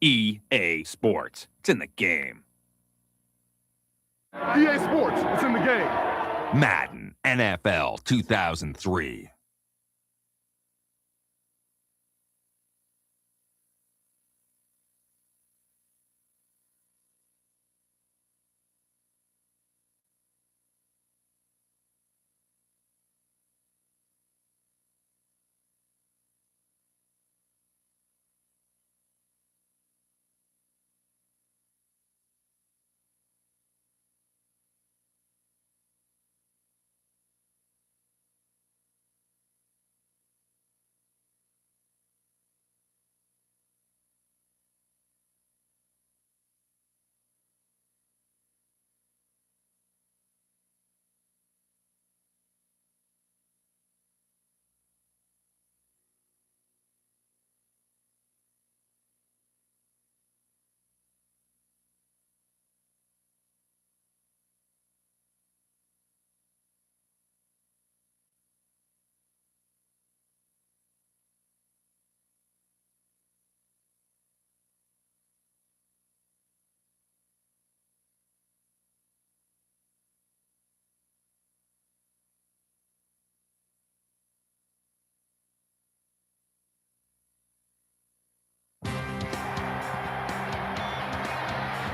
EA Sports. It's in the game. EA Sports. It's in the game. Madden NFL 2003.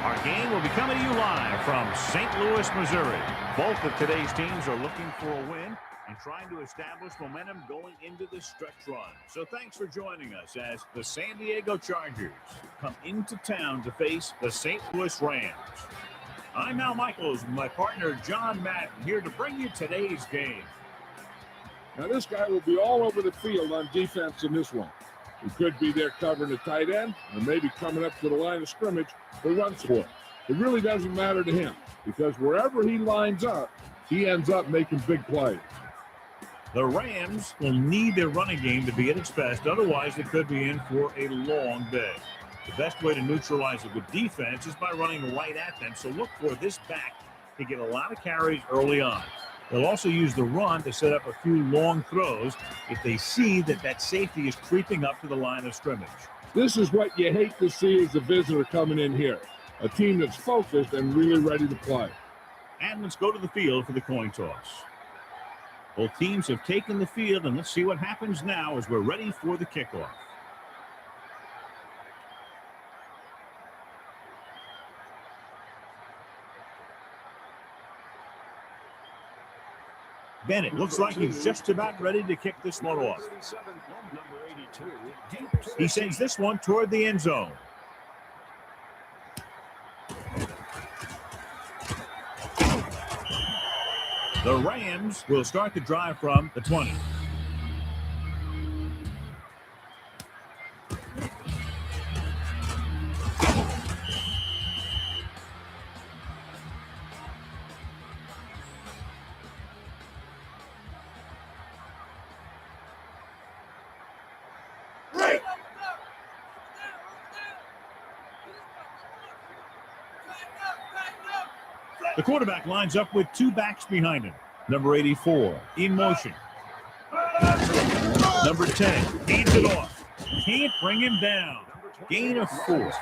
Our game will be coming to you live from St. Louis, Missouri. Both of today's teams are looking for a win and trying to establish momentum going into the stretch run. So thanks for joining us as the San Diego Chargers come into town to face the St. Louis Rams. I'm Al Michaels, my partner John Madden, here to bring you today's game. Now this guy will be all over the field on defense in this one. He could be there covering the tight end, or maybe coming up to the line of scrimmage for run support. It really doesn't matter to him, because wherever he lines up, he ends up making big plays. The Rams will need their running game to be at its best, otherwise they could be in for a long day. The best way to neutralize a good defense is by running right at them, so look for this back to get a lot of carries early on. They'll also use the run to set up a few long throws if they see that safety is creeping up to the line of scrimmage. This is what you hate to see as a visitor coming in here. A team that's focused and really ready to play. And let's go to the field for the coin toss. Both teams have taken the field, and let's see what happens now as we're ready for the kickoff. Bennett looks like he's just about ready to kick this one off. He sends this one toward the end zone. The Rams will start the drive from the 20. The quarterback lines up with two backs behind him. Number 84 in motion. Number 10 hands it off. Can't bring him down. Gain of 4.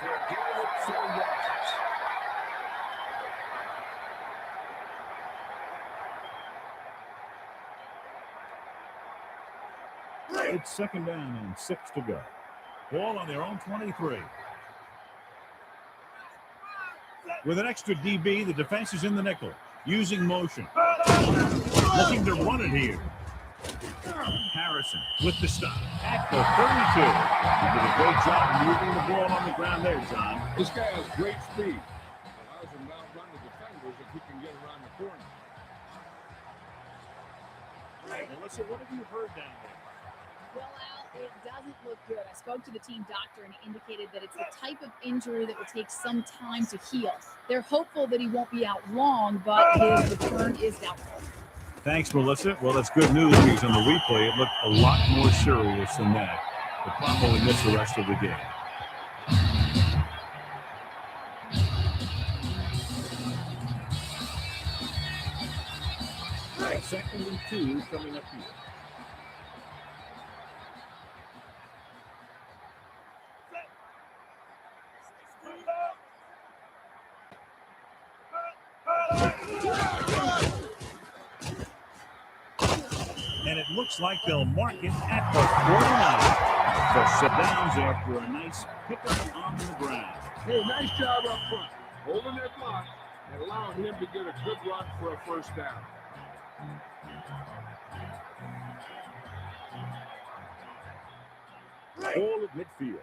It's second down and 6 to go. Ball on their own 23. With an extra DB, the defense is in the nickel, using motion. Looking to run it here. Harrison with the stop at the 32. He did a great job moving the ball on the ground there, John. This guy has great speed. Allows him to outrun the defenders if he can get around the corner. Melissa, what have you heard down there? Well, Al, it doesn't look good. I spoke to the team doctor, and he indicated that it's the type of injury that will take some time to heal. They're hopeful that he won't be out long, but his return is doubtful. Thanks, Melissa. Well, that's good news because on the replay, it looked a lot more serious than that. He'll probably miss the rest of the game. Second and 2 coming up here. it looks like they'll mark it at the 49. So sit downs after a nice pickup on the ground. Hey, nice job up front, holding their block and allowing him to get a good run for a first down. Ball at midfield.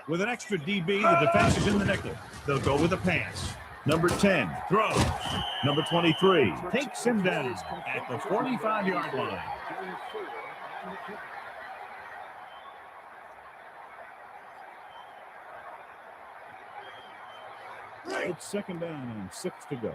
With an extra DB, the defense is in the nickel. They'll go with a pass. Number 10 throws. Number 23 takes him down at the 45-yard line. It's second down and 6 to go.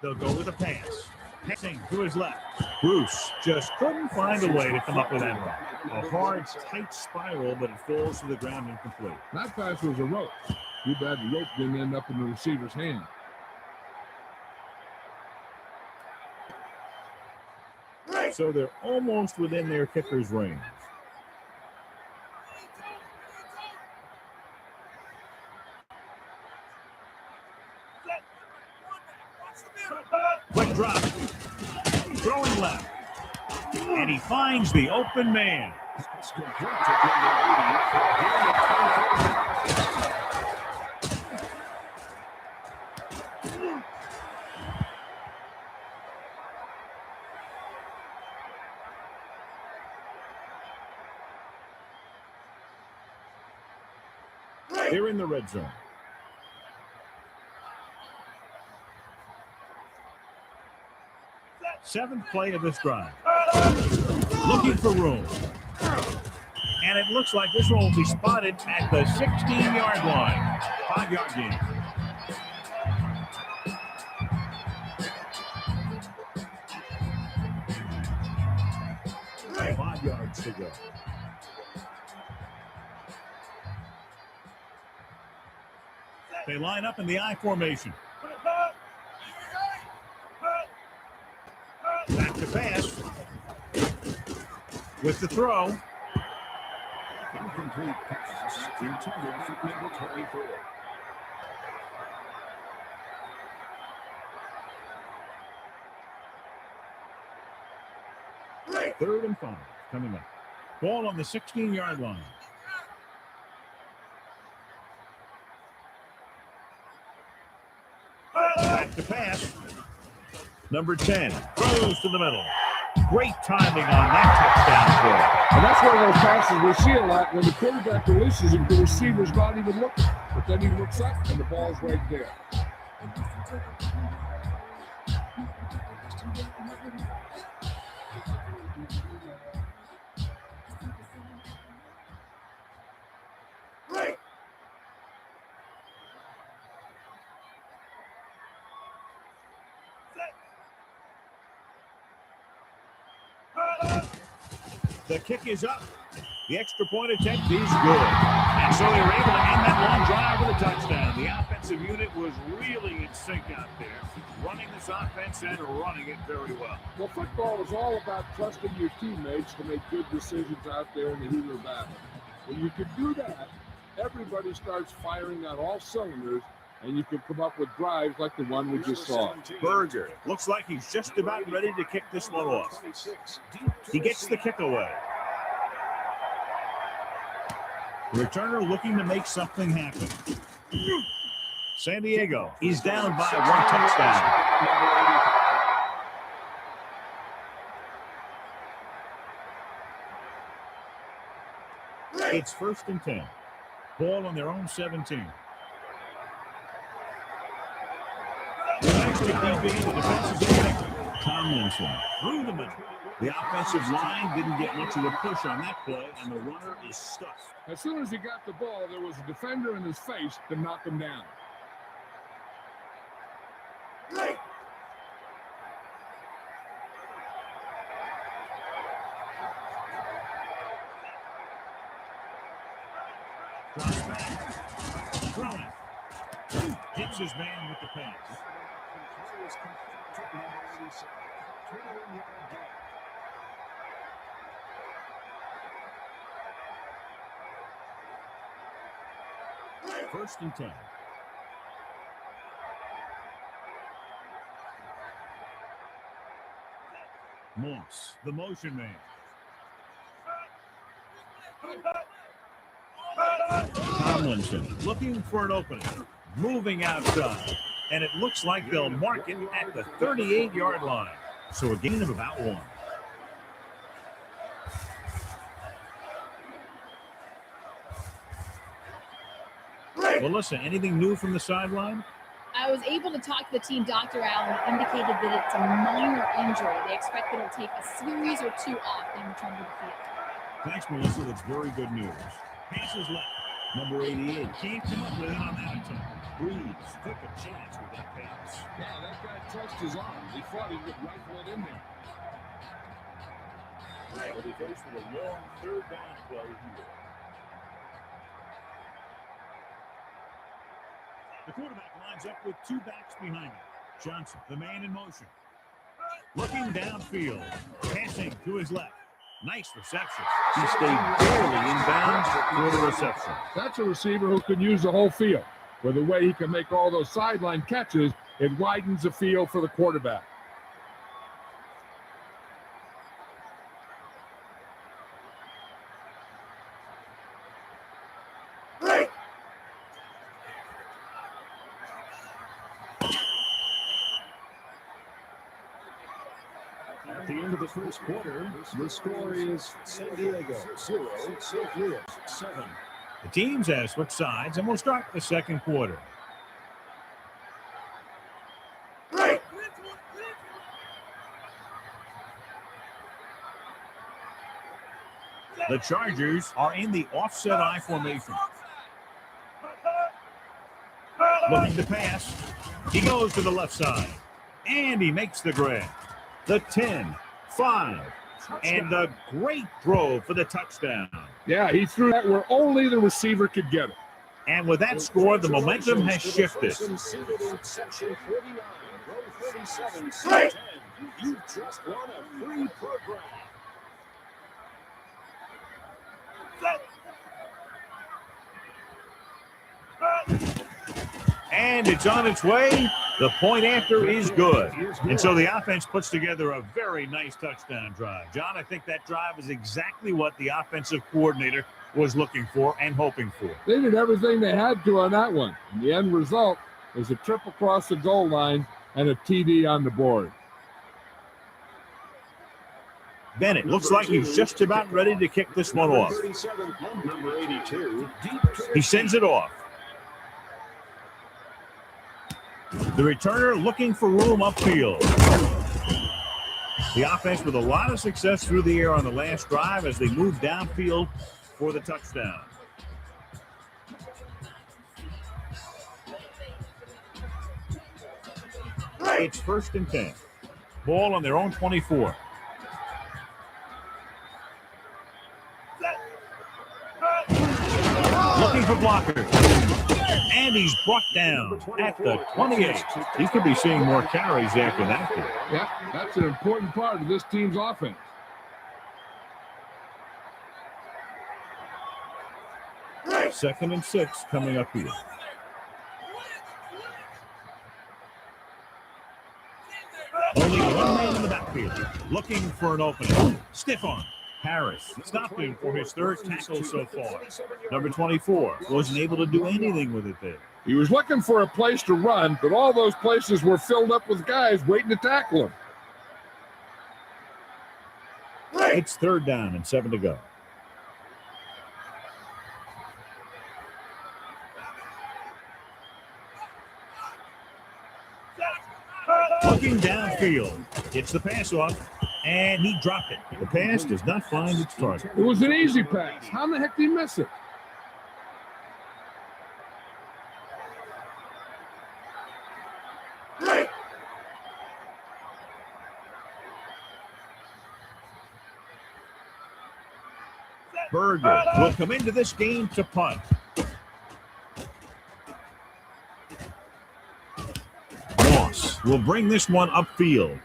They'll go with a pass. Passing to his left. Bruce just couldn't find a way to come up with that one. A hard, tight spiral, but it falls to the ground incomplete. That pass was a rope. Too bad the rope didn't end up in the receiver's hand. So they're almost within their kicker's range. Quick drop. Throwing left. And he finds the open man. They're in the red zone. Seventh play of this drive. Looking for room. And it looks like this one will be spotted at the 16-yard line. 5-yard gain. Five yards to go. They line up in the I formation. Back to pass. With the throw. Incomplete pass intended for number 24. Third and 5 coming up. Ball on the 16-yard line. Back to pass. Number 10 throws to the middle. Great timing on that touchdown play. And that's one of those passes we see a lot when the quarterback releases it, the receiver's not even looking. But then he looks up and the ball's right there. The kick is up. The extra point attempt is good. And so they were able to end that long drive with a touchdown. The offensive unit was really in sync out there, running this offense and running it very well. Well, football is all about trusting your teammates to make good decisions out there in the heat of battle. When you can do that, everybody starts firing on all cylinders, and you can come up with drives like the one we just saw. Berger looks like he's just about ready to kick this one off. He gets the kick away. The returner looking to make something happen. San Diego is down by 1 touchdown. It's 1st and 10. Ball on their own 17. The defense is in. Tomlinson through the middle. The offensive line didn't get much of a push on that play, and the runner is stuffed. As soon as he got the ball, there was a defender in his face to knock him down. Drops back. Throwing. Hits his man with the pass. First and 10. Moss, the motion man. Tomlinson looking for an opening. Moving outside. And it looks like they'll mark it at the 38-yard line. So a gain of about 1. Well, listen, anything new from the sideline? I was able to talk to the team doctor, Allen, indicated that it's a minor injury. They expect that it'll take a series or 2 off and return to the field. Thanks, Melissa. That's very good news. Passes left. Number 88 can't come up with it on that attempt. Breeze took a chance with that pass. Yeah, that guy touched his arm. He thought he would rifle it in there. Well, he goes for the long third down play here. The quarterback lines up with 2 backs behind him. Johnson, the man in motion. Looking downfield. Passing to his left. Nice reception. He stayed barely in bounds for the reception. That's a receiver who can use the whole field. With the way he can make all those sideline catches, it widens the field for the quarterback. At the end of the first quarter, the score is San Diego 0, St. Louis 7. The teams have switched sides, and we'll start the second quarter. The Chargers are in the offset I formation. Looking to pass. He goes to the left side, and he makes the grab. The 10, 5, and a great throw for the touchdown. Yeah, he threw that where only the receiver could get it. And with that score, the momentum has shifted. You just won a free program. And it's on its way. The point after is good. And so the offense puts together a very nice touchdown drive. John, I think that drive is exactly what the offensive coordinator was looking for and hoping for. They did everything they had to on that one. And the end result is a trip across the goal line and a TD on the board. Bennett looks like he's just about ready to kick this one off. Number 82. He sends it off. The returner looking for room upfield. The offense with a lot of success through the air on the last drive as they move downfield for the touchdown. It's first and 10. Ball on their own 24. Looking for blockers. And he's brought down at the 28. He could be seeing more carries after that. Yeah, that's an important part of this team's offense. Second and 6 coming up here. Only one man in the backfield looking for an opening. Stiff arm. Harris stopped him for his third tackle so far. Number 24 wasn't able to do anything with it there. He was looking for a place to run, but all those places were filled up with guys waiting to tackle him. It's third down and 7 to go. Looking downfield. Gets the pass off, and he dropped it. The pass does not find its target. It was an easy pass. How in the heck did he miss it? Berger will come into this game to punt. Moss will bring this one upfield.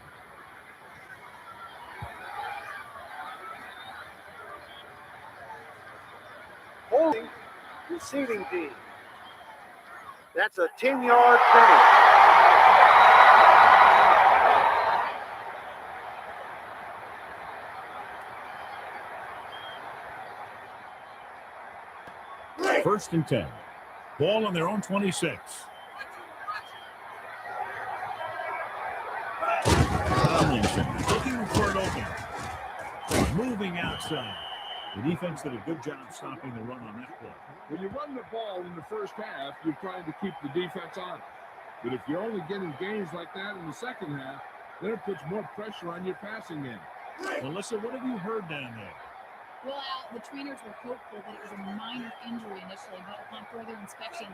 Holding, receiving team. That's a 10-yard penalty. First and 10. Ball on their own 26. Tomlinson looking for it open. Moving outside. The defense did a good job stopping the run on that play. When you run the ball in the first half, you're trying to keep the defense on it. But if you're only getting gains like that in the second half, then it puts more pressure on your passing game. Melissa, what have you heard down there? Well, Al, the trainers were hopeful that it was a minor injury initially, but upon further inspection,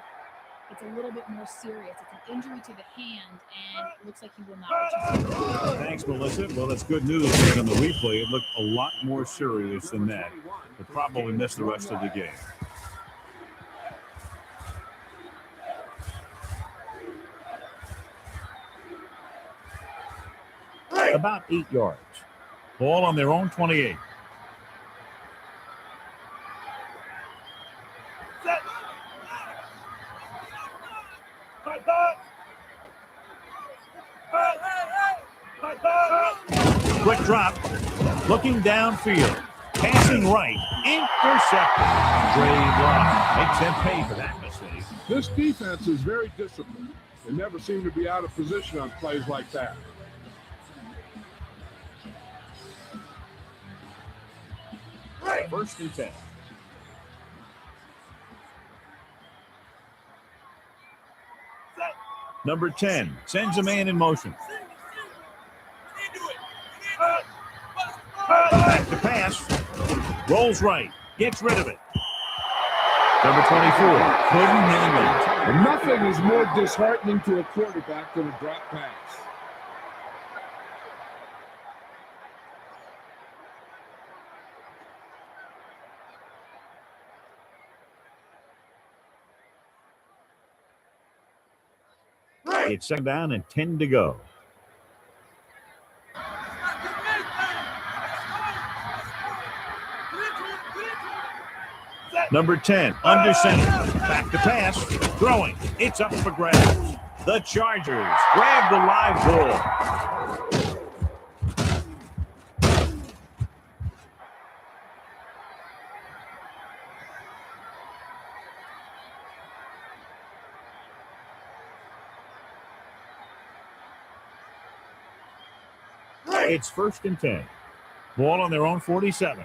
it's a little bit more serious. It's an injury to the hand, and it looks like he will not return. Thanks, Melissa. Well, that's good news because on the replay, it looked a lot more serious than that. But probably missed the rest of the game. About 8 yards. Ball on their own 28. Quick drop. Looking downfield. Passing right. Intercepted. Stray block. Makes them pay for that mistake. This defense is very disciplined. They never seem to be out of position on plays like that. First and 10. Number 10 sends a man in motion. Back to pass. Rolls right. Gets rid of it. Number 24 couldn't handle it. And nothing is more disheartening to a quarterback than a drop pass. It's second down and 10 to go. Number 10, under center. Back to pass. Throwing. It's up for grabs. The Chargers grab the live ball. It's first and 10. Ball on their own 47.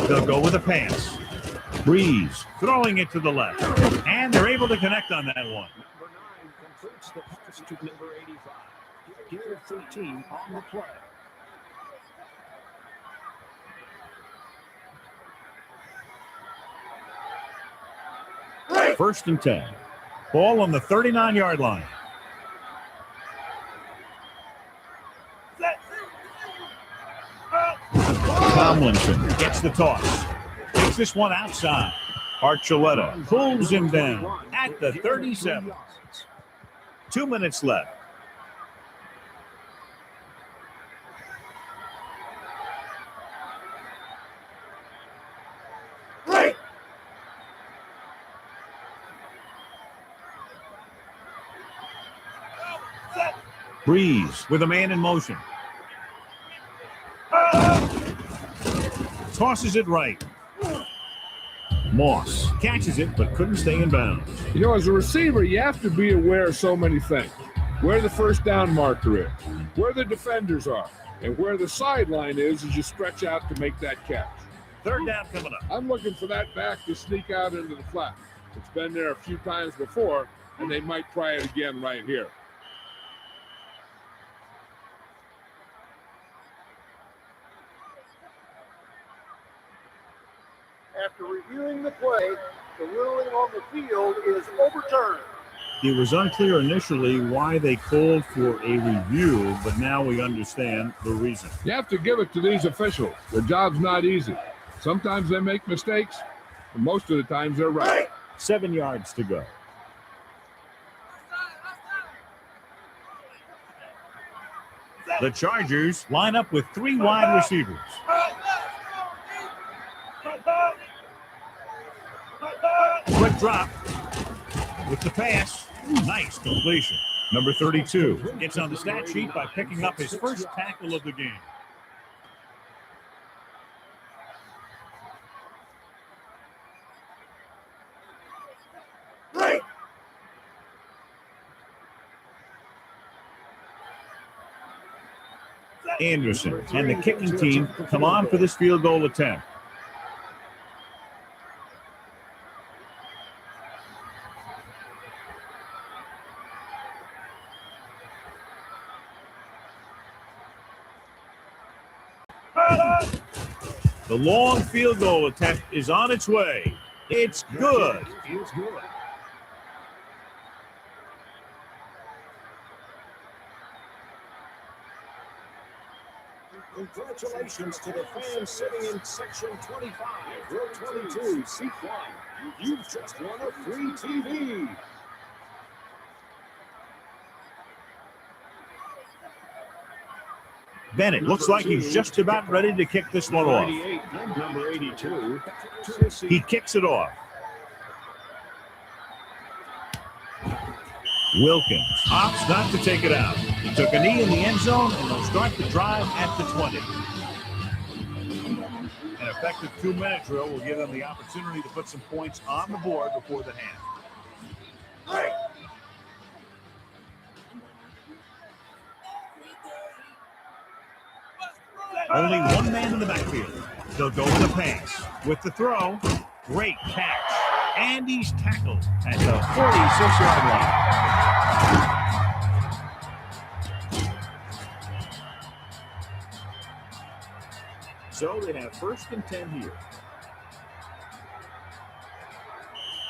They'll go with a pass. Breeze throwing it to the left. And they're able to connect on that one. Number 9 completes the pass to number 85. Here 13 on the play. First and 10. Ball on the 39-yard line. Tomlinson gets the toss. Takes this one outside. Archuleta pulls him down at the 37. 2 minutes left. Breeze with a man in motion. Tosses it right. Moss catches it but couldn't stay in bounds. You know, as a receiver, you have to be aware of so many things. Where the first down marker is, where the defenders are, and where the sideline is as you stretch out to make that catch. Third down coming up. I'm looking for that back to sneak out into the flat. It's been there a few times before, and they might try it again right here. After reviewing the play, the ruling on the field is overturned. It was unclear initially why they called for a review, but now we understand the reason. You have to give it to these officials. Their job's not easy. Sometimes they make mistakes, but most of the times they're right. 7 yards to go. The Chargers line up with 3 wide receivers. drop with the pass. Nice completion. Number 32 gets on the stat sheet by picking up his first tackle of the game. Anderson and the kicking team come on for this field goal attempt. The long field goal attempt is on its way. It's good. It's good. Congratulations to the fans sitting in section 25, row 22, seat 1. You've just won a free TV. Bennett looks like he's just about ready to kick this one off. 98 and number 82. He kicks it off. Wilkins opts not to take it out. He took a knee in the end zone, and they'll start the drive at the 20. An effective 2-minute drill will give them the opportunity to put some points on the board before the half. Only one man in the backfield. They'll go with a pass. With the throw, great catch. And he's tackled at the 46-yard line. So they have 1st and 10 here.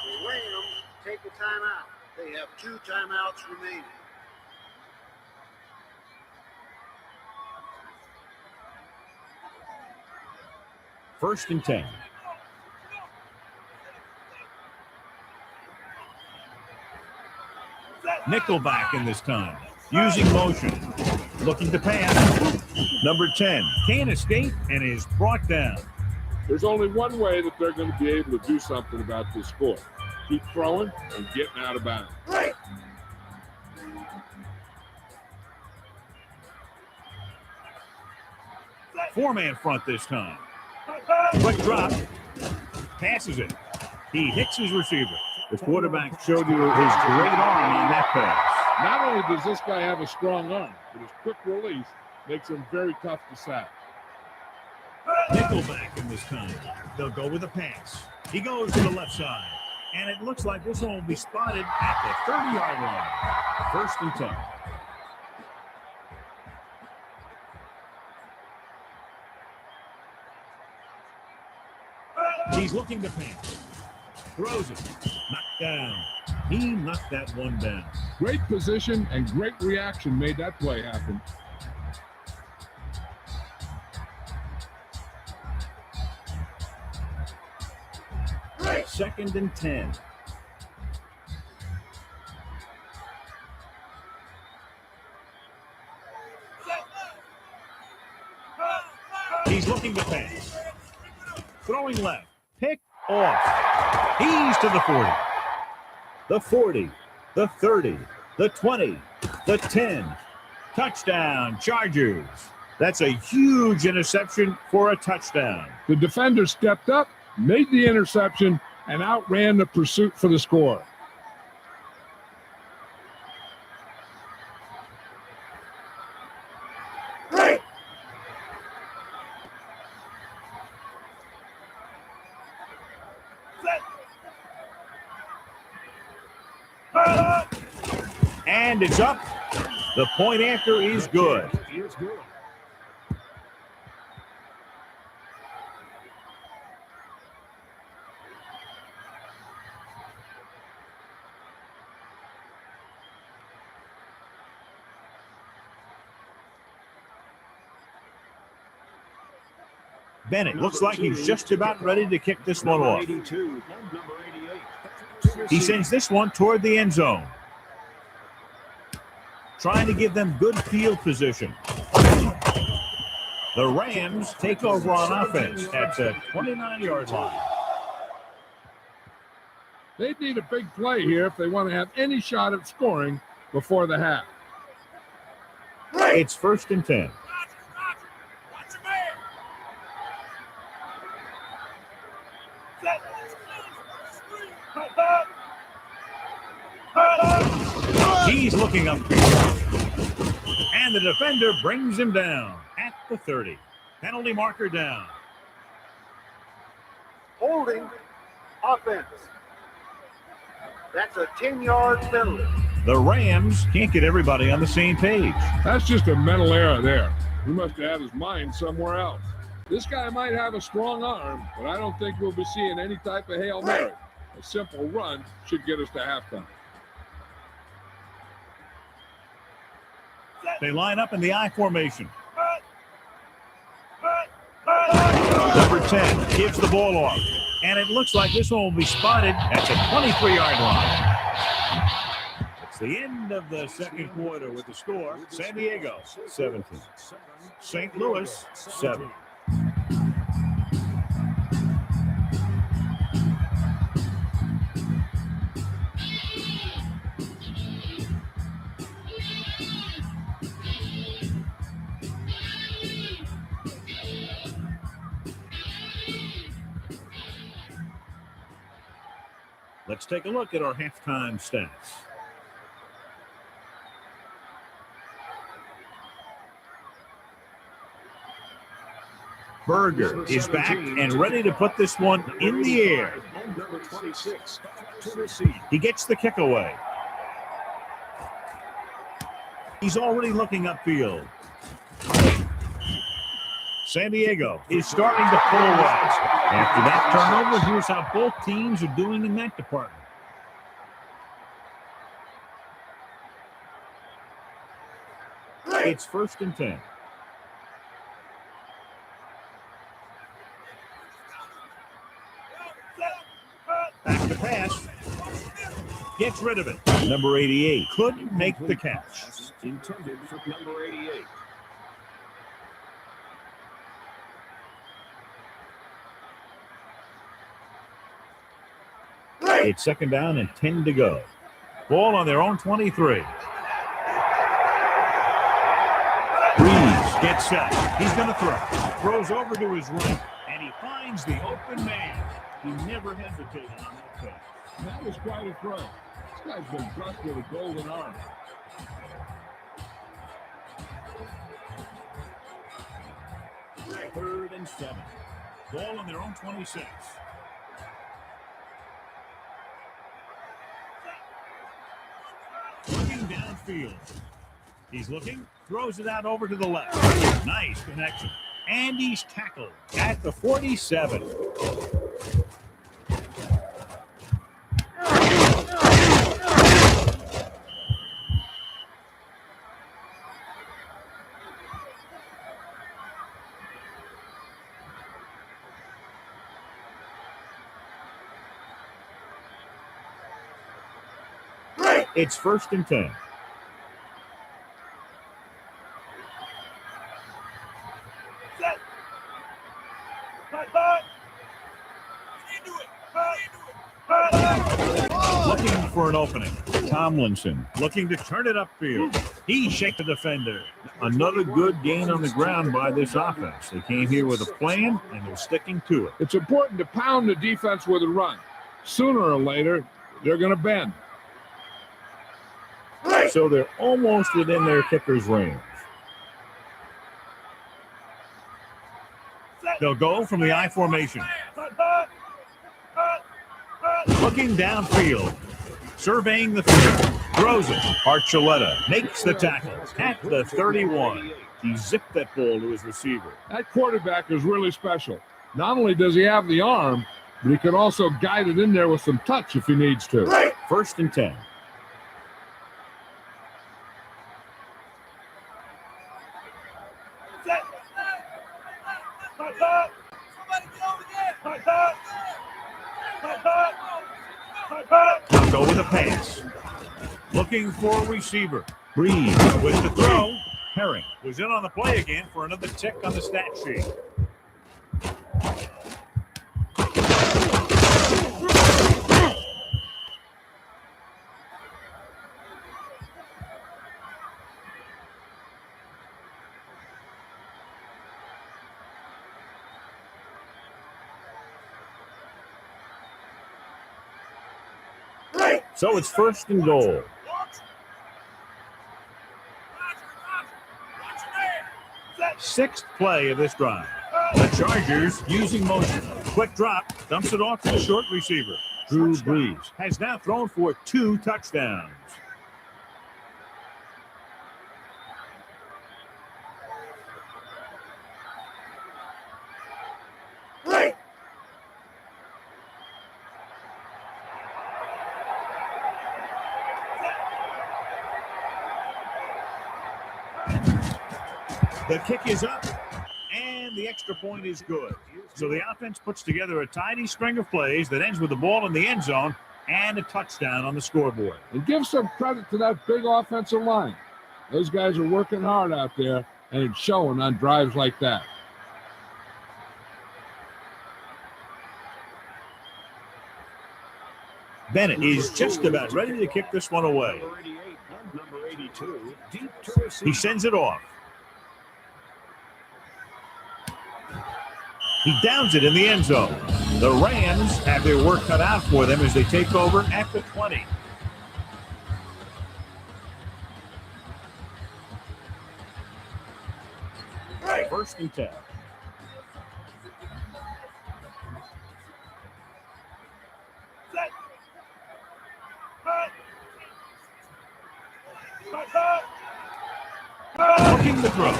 The Rams take a timeout. They have 2 timeouts remaining. First and 10. Nickelback in this time. Using motion. Looking to pass. Number 10 can't escape and is brought down. There's only one way that they're going to be able to do something about this score. Keep throwing and getting out of bounds. Right. 4-man front this time. Quick drop. Passes it. He hits his receiver. The quarterback showed you his great arm on that pass. Not only does this guy have a strong arm, but his quick release makes him very tough to sack. Nickelback in this time. They'll go with a pass. He goes to the left side. And it looks like this one will be spotted at the 30-yard line. 1st and 10. He's looking to pass. Throws it. Knocked down. He knocked that one down. Great position and great reaction made that play happen. Right. 2nd and 10. He's looking to pass. Throwing left. Pick off. He's to the 40. The 40. The 30. The 20. The 10. Touchdown, Chargers. That's a huge interception for a touchdown. The defender stepped up, made the interception, and outran the pursuit for the score. And it's up. The point after is good. It's good. Bennett looks like he's just about ready to kick this one off. 82 and number 88. He sends this one toward the end zone. Trying to give them good field position. The Rams take over on offense at the 29-yard line. They'd need a big play here if they want to have any shot at scoring before the half. It's 1st and 10. He's looking up. And the defender brings him down at the 30. Penalty marker down. Holding offense. That's a 10-yard penalty. The Rams can't get everybody on the same page. That's just a mental error there. He must have had his mind somewhere else. This guy might have a strong arm, but I don't think we'll be seeing any type of Hail Mary. A simple run should get us to halftime. They line up in the I formation. Number 10 gives the ball off. And it looks like this one will be spotted at the 23-yard line. It's the end of the second quarter with the score. San Diego, 17. St. Louis, 7. Let's take a look at our halftime stats. Berger is back and ready to put this one in the air. He gets the kick away. He's already looking upfield. San Diego is starting to pull away. After that turnover, here's how both teams are doing in that department. It's 1st and 10. Back to pass. Gets rid of it. Number 88 couldn't make the catch. Intended for number 88. It's 2nd down and 10 to go. Ball on their own 23. Reeves gets set. He's going to throw. Throws over to his right, and he finds the open man. He never hesitated on that play. That was quite a throw. This guy's been blessed with a golden arm. Third and 7. Ball on their own 26. Looking downfield. He's looking, throws it out over to the left. Nice connection. And he's tackled at the 47. It's 1st and 10. Looking for an opening. Tomlinson looking to turn it upfield. He shakes the defender. Another good gain on the ground by this offense. They came here with a plan, and they're sticking to it. It's important to pound the defense with a run. Sooner or later, they're going to bend. So they're almost within their kicker's range. They'll go from the I formation. Looking downfield. Surveying the field. Throws it. Archuleta makes the tackle at the 31. He zipped that ball to his receiver. That quarterback is really special. Not only does he have the arm, but he can also guide it in there with some touch if he needs to. 1st and 10. Go with a pass. Looking for a receiver. Breeze with the throw. Herring was in on the play again for another tick on the stat sheet. So it's first and goal. Sixth play of this drive. The Chargers using motion. Quick drop, dumps it off to the short receiver. Drew Brees has now thrown for 2 touchdowns. The kick is up, and the extra point is good. So the offense puts together a tidy string of plays that ends with the ball in the end zone and a touchdown on the scoreboard. And give some credit to that big offensive line. Those guys are working hard out there, and it's showing on drives like that. Bennett is just about ready to kick this one away. Number 82, deep to receive. He sends it off. He downs it in the end zone. The Rams have their work cut out for them as they take over at the 20. First and 10. Looking to throw.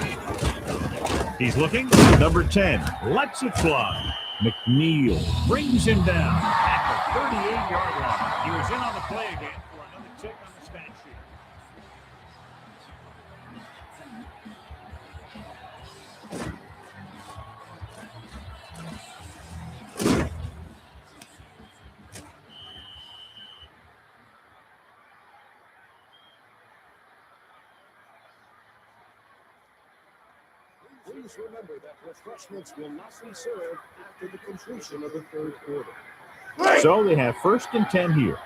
He's looking. Number 10 lets it fly. McNeil brings him down at the 38-yard line. He was in on the play again for another tick on the stat sheet. Please remember that refreshments will not be served after the completion of the third quarter. So they have first and 10 here.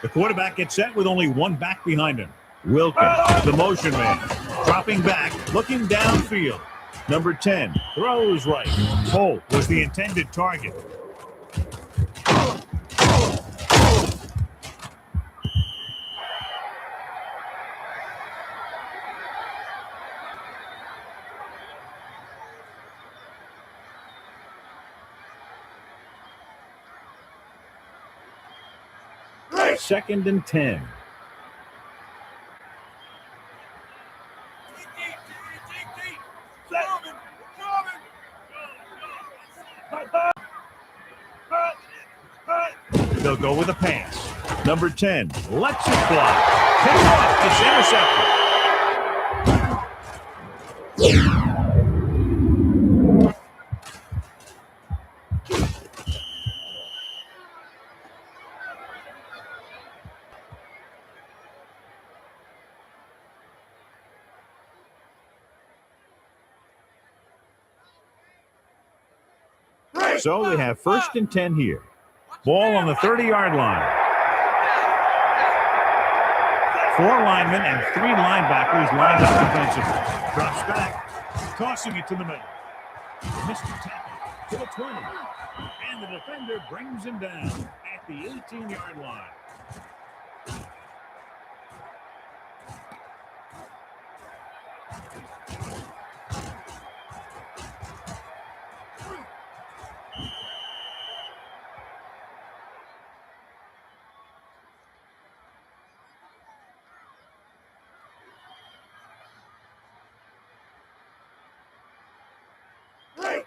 The quarterback gets set with only one back behind him. Wilkins, the motion man, dropping back, looking downfield. Number 10 throws right. Holt was the intended target. Second and 10. They'll go with a pass. Number 10 lets it fly. Picked off. It's intercepted. So they have first and 10 here. Ball on the 30-yard line. 4 linemen and 3 linebackers lined up defensively. Drops back, tossing it to the middle. Missed the tackle to the 20. And the defender brings him down at the 18-yard line.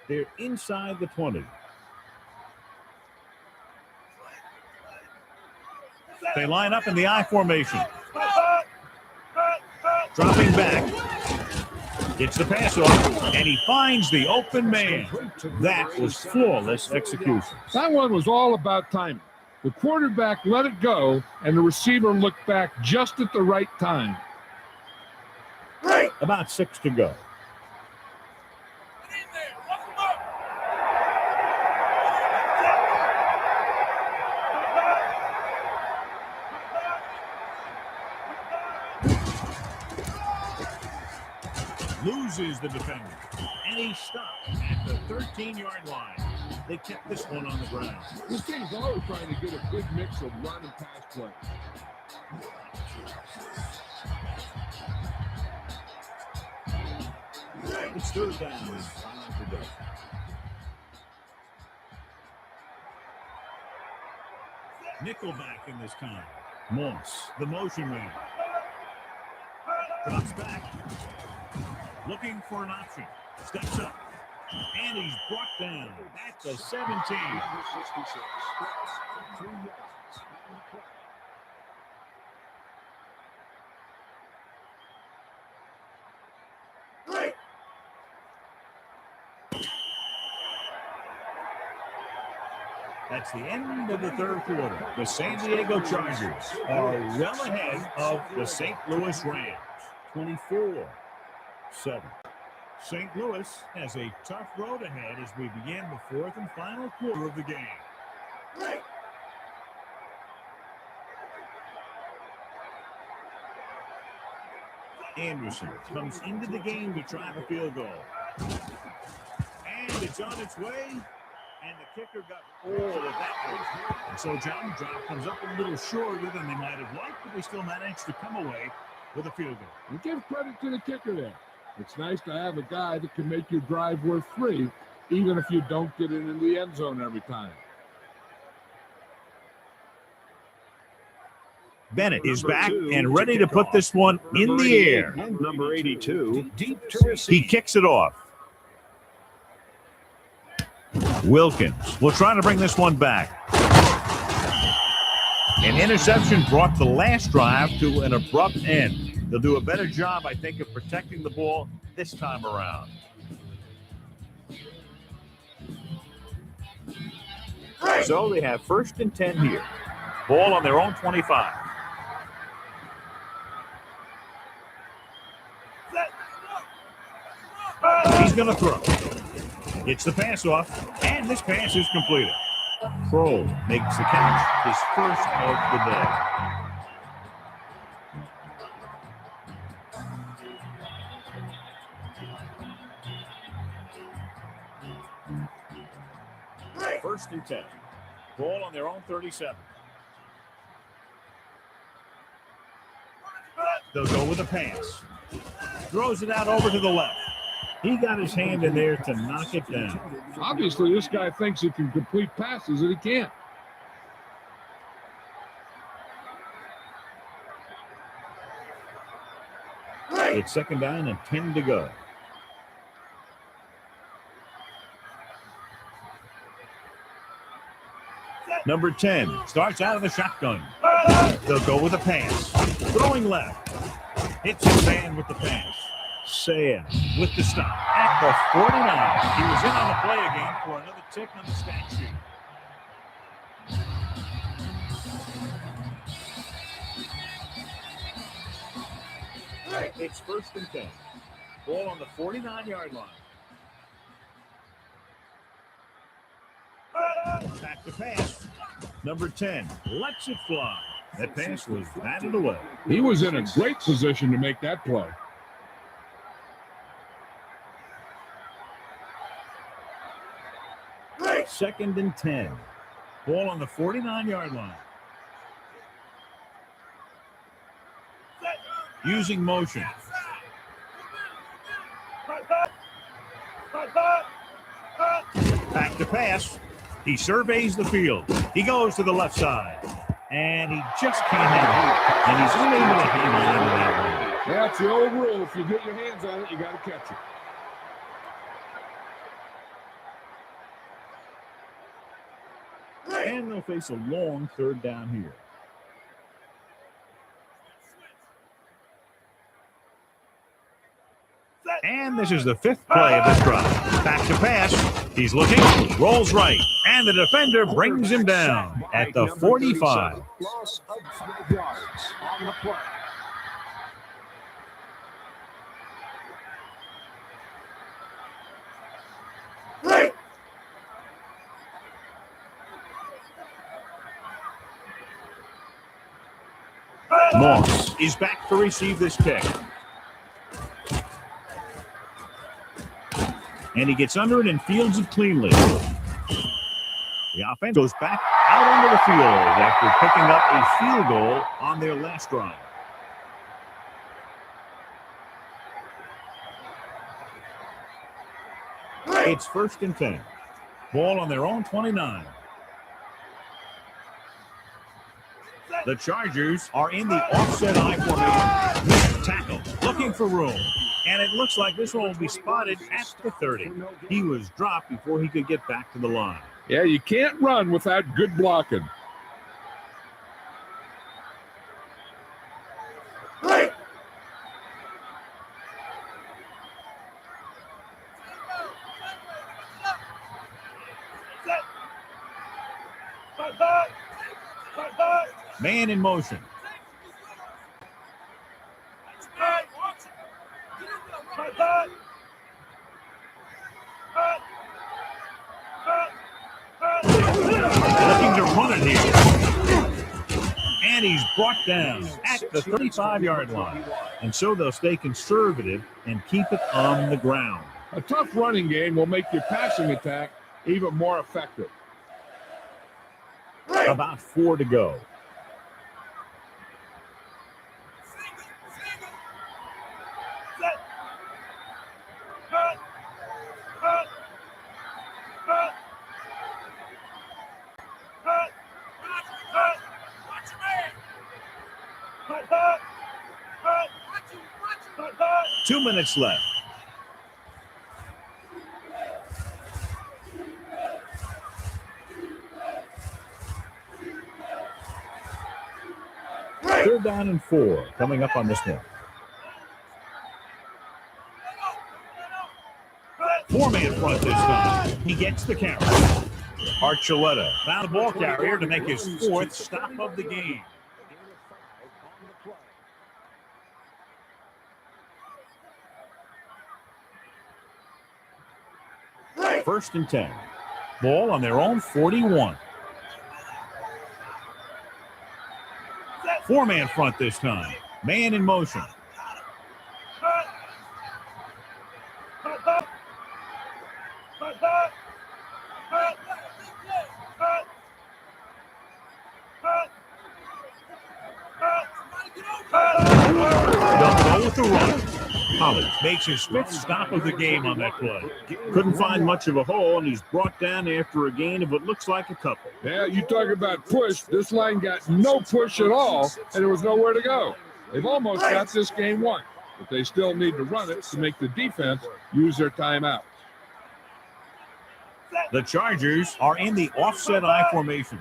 They're inside the 20. They line up in the I formation. Dropping back. Gets the pass off, and he finds the open man. That was flawless execution. That one was all about timing. The quarterback let it go, and the receiver looked back just at the right time. About 6 to go. Loses the defender, and he stops at the 13-yard line. They kept this one on the ground. This team's always trying to get a good mix of run and pass play. It's third down. Line production. Nickelback in this time. Moss, the motion man. Drops back. Looking for an option. Steps up. And he's brought down at the 17. Number 66. 3 yards. That's the end of the third quarter. The San Diego Chargers are well ahead of the St. Louis Rams. 24-7. St. Louis has a tough road ahead as we begin the fourth and final quarter of the game. Anderson comes into the game to try the field goal. And it's on its way. And the kicker got all of that one. And so John drop comes up a little shorter than they might have liked, but they still managed to come away with a field goal. You give credit to the kicker there. It's nice to have a guy that can make your drive worth 3, even if you don't get it in the end zone every time. Bennett is back and ready to put this one in the air. Number 82. Deep to receive. He kicks it off. Wilkins will try to bring this one back. An interception brought the last drive to an abrupt end. They'll do a better job, I think, of protecting the ball this time around. So they have 1st and 10 here. Ball on their own 25. He's going to throw. Gets the pass off, and this pass is completed. Kroll makes the catch, his first of the day. First and 10. Ball on their own 37. They'll go with a pass. Throws it out over to the left. He got his hand in there to knock it down. Obviously, this guy thinks he can complete passes, and he can't. It's 2nd down and 10 to go. Number 10 starts out of the shotgun. They'll go with a pass. Throwing left. Hits his man with the pass. Sayah with the stop at the 49. He was in on the play again for another tick on the stat sheet. It's 1st and 10. Ball on the 49-yard line. Back to pass. Number 10 lets it fly. That pass was batted away. He was in a great position to make that play. Second and 10. Ball on the 49-yard line. Using motion. Back to pass. He surveys the field. He goes to the left side. And he just can't handle it. And he's unable to hang on to that one. That's the old rule. If you get your hands on it, you got to catch it. And they'll face a long 3rd down here. And this is the 5th play of this drive. Back to pass. He's looking, rolls right, and the defender brings him down at the 45. Loss of 12 yards on the play. Moss is back to receive this kick. And he gets under it and fields it cleanly. The offense goes back out onto the field after picking up a field goal on their last drive. It's 1st and 10. Ball on their own 29. The Chargers are in the offset I formation. Tackle, looking for room. And it looks like this one will be spotted at the 30. He was dropped before he could get back to the line. Yeah, you can't run without good blocking. Man in motion. Looking to run it here. And he's brought down at the 35-yard line. And so they'll stay conservative and keep it on the ground. A tough running game will make your passing attack even more effective. About 4 to go. Two minutes left. Third down and 4 coming up on this one. 4-man front this time. He gets the carry. Archuleta found the ball carrier to make his 4th stop of the game. First and 10. Ball on their own 41. 4-man front this time. Man in motion. They'll go with the run. Collins makes his 5th stop of the game on that play. Couldn't find much of a hole, and he's brought down after a gain of what looks like a couple. Yeah, you talk about push. This line got no push at all, and there was nowhere to go. They've almost got this game won, but they still need to run it to make the defense use their timeout. The Chargers are in the offset I formation.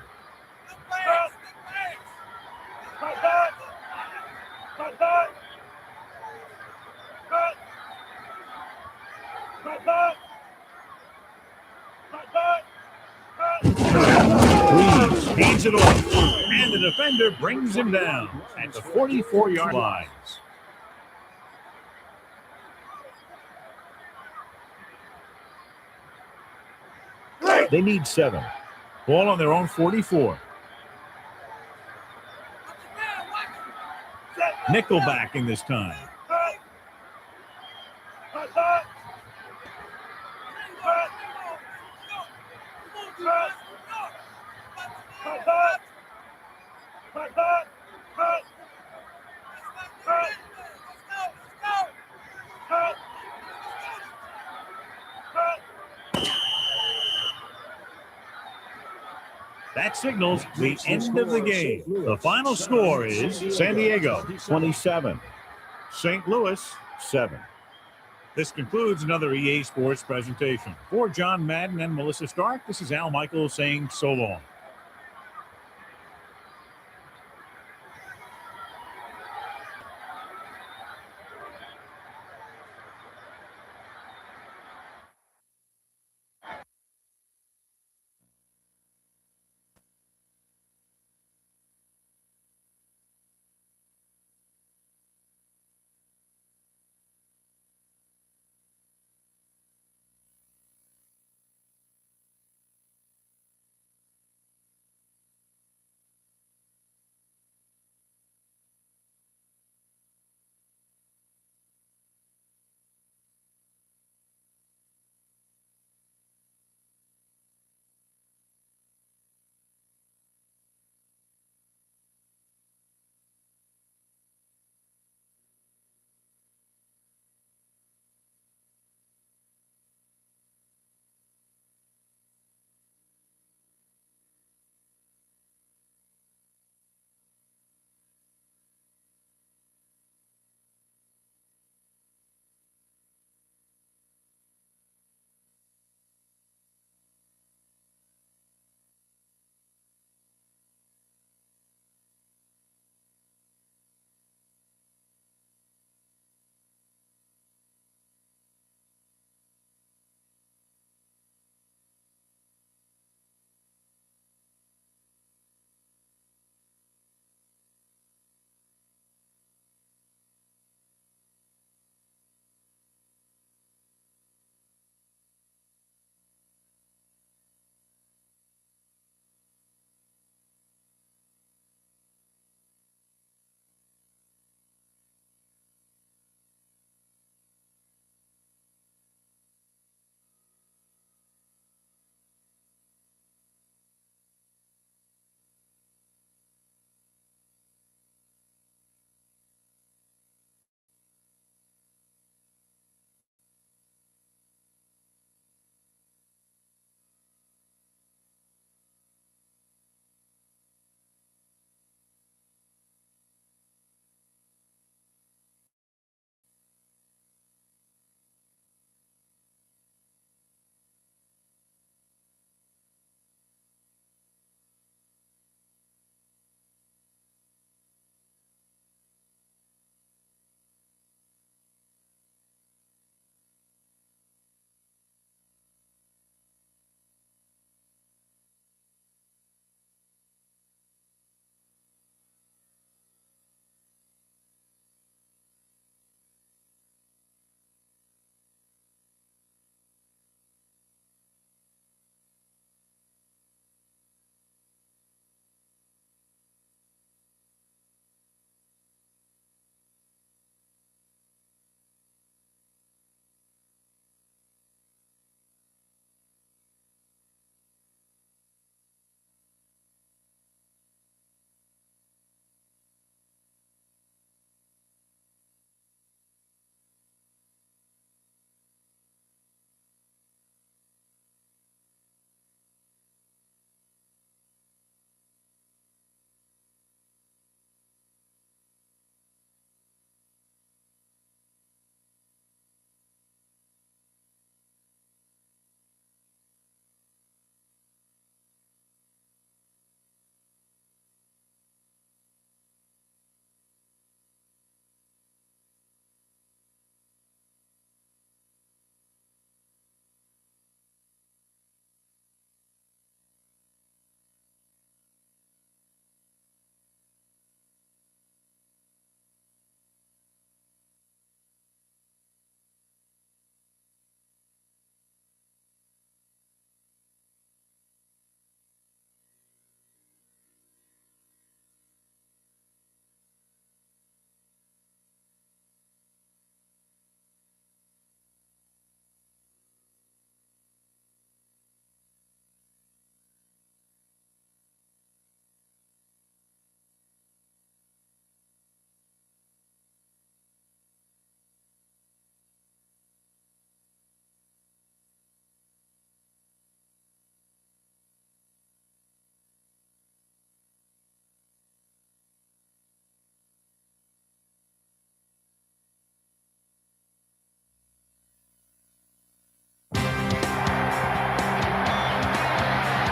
Reeves hands it off, and the defender brings him down at the 44-yard line. They need 7. Ball on their own 44. Nickel backing this time. That signals the end of the game. The final score is San Diego 27, St. Louis 7. This concludes another EA Sports presentation. For John Madden and Melissa Stark, this is Al Michaels saying so long.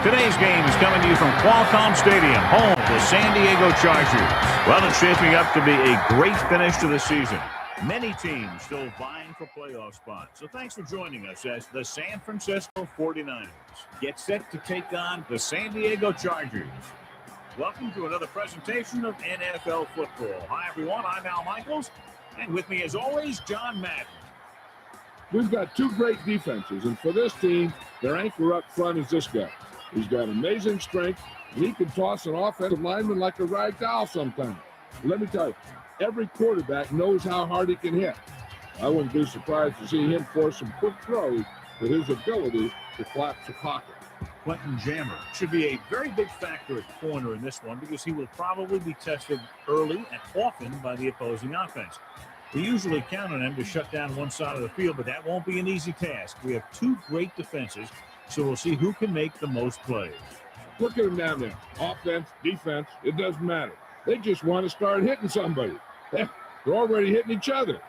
Today's game is coming to you from Qualcomm Stadium, home of the San Diego Chargers. Well, it's shaping up to be a great finish to the season. Many teams still vying for playoff spots. So thanks for joining us as the San Francisco 49ers get set to take on the San Diego Chargers. Welcome to another presentation of NFL football. Hi, everyone. I'm Al Michaels. And with me, as always, John Madden. We've got two great defenses, and for this team, their anchor up front is this guy. He's got amazing strength, and he can toss an offensive lineman like a rag doll sometimes. Let me tell you, every quarterback knows how hard he can hit. I wouldn't be surprised to see him force some quick throws with his ability to collapse the pocket. Quentin Jammer should be a very big factor at corner in this one because he will probably be tested early and often by the opposing offense. We usually count on him to shut down one side of the field, but that won't be an easy task. We have two great defenses, so we'll see who can make the most plays. Look at them down there. Offense, defense, it doesn't matter. They just want to start hitting somebody. They're already hitting each other.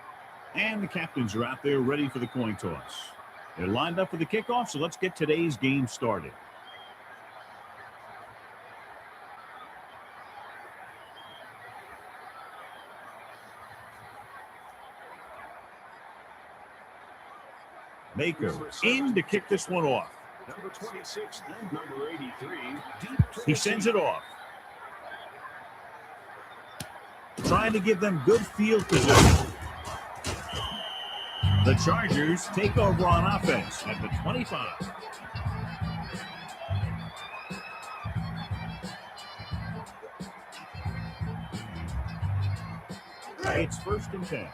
And the captains are out there ready for the coin toss. They're lined up for the kickoff, so let's get today's game started. Maker in to kick this one off. Number 26 and number 83. He sends it off. Trying to give them good field position. The Chargers take over on offense at the 25. It's 1st and 10.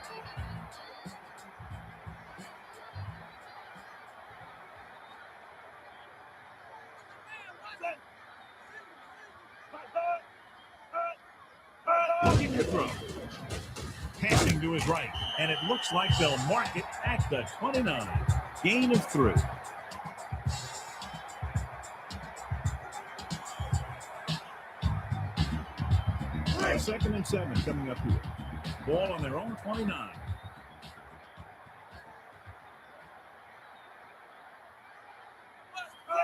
Looking to throw. Passing to his right, and it looks like they'll mark it at the 29. Gain of 3. Second and 7 coming up here. Ball on their own 29.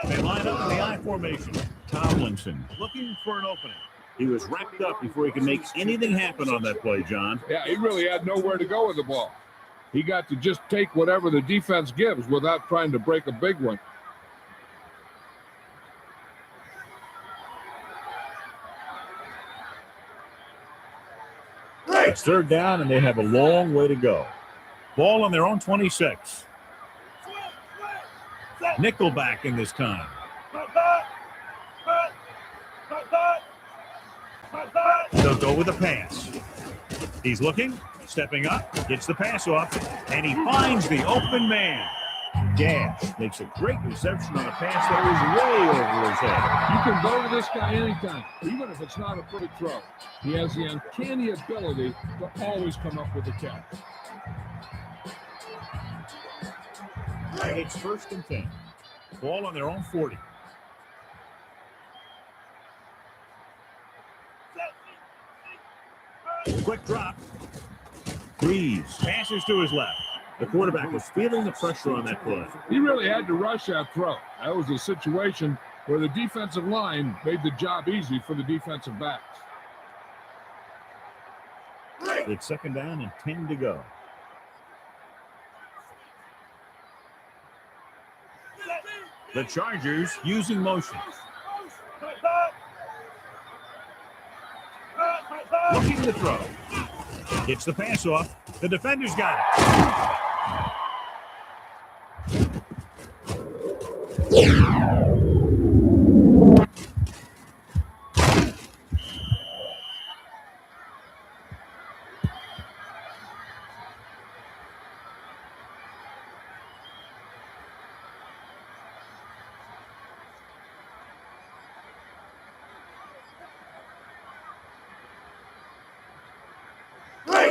They line up in the I formation. Tomlinson looking for an opening. He was wrapped up before he could make anything happen on that play, John. Yeah, he really had nowhere to go with the ball. He got to just take whatever the defense gives without trying to break a big one. It's 3rd down, and they have a long way to go. Ball on their own 26. Nickelback in this time. They'll go with a pass. He's looking, stepping up, gets the pass off, and he finds the open man. Gash makes a great reception on a pass that was way over his head. You can go to this guy anytime, even if it's not a perfect throw. He has the uncanny ability to always come up with a catch. It's 1st and 10. Ball on their own 40. Quick drop. Breeze passes to his left. The quarterback was feeling the pressure on that play. He really had to rush that throw. That was a situation where the defensive line made the job easy for the defensive backs. It's 2nd down and 10 to go. The Chargers using motion. Looking to throw. Gets the pass off. The defender's got it.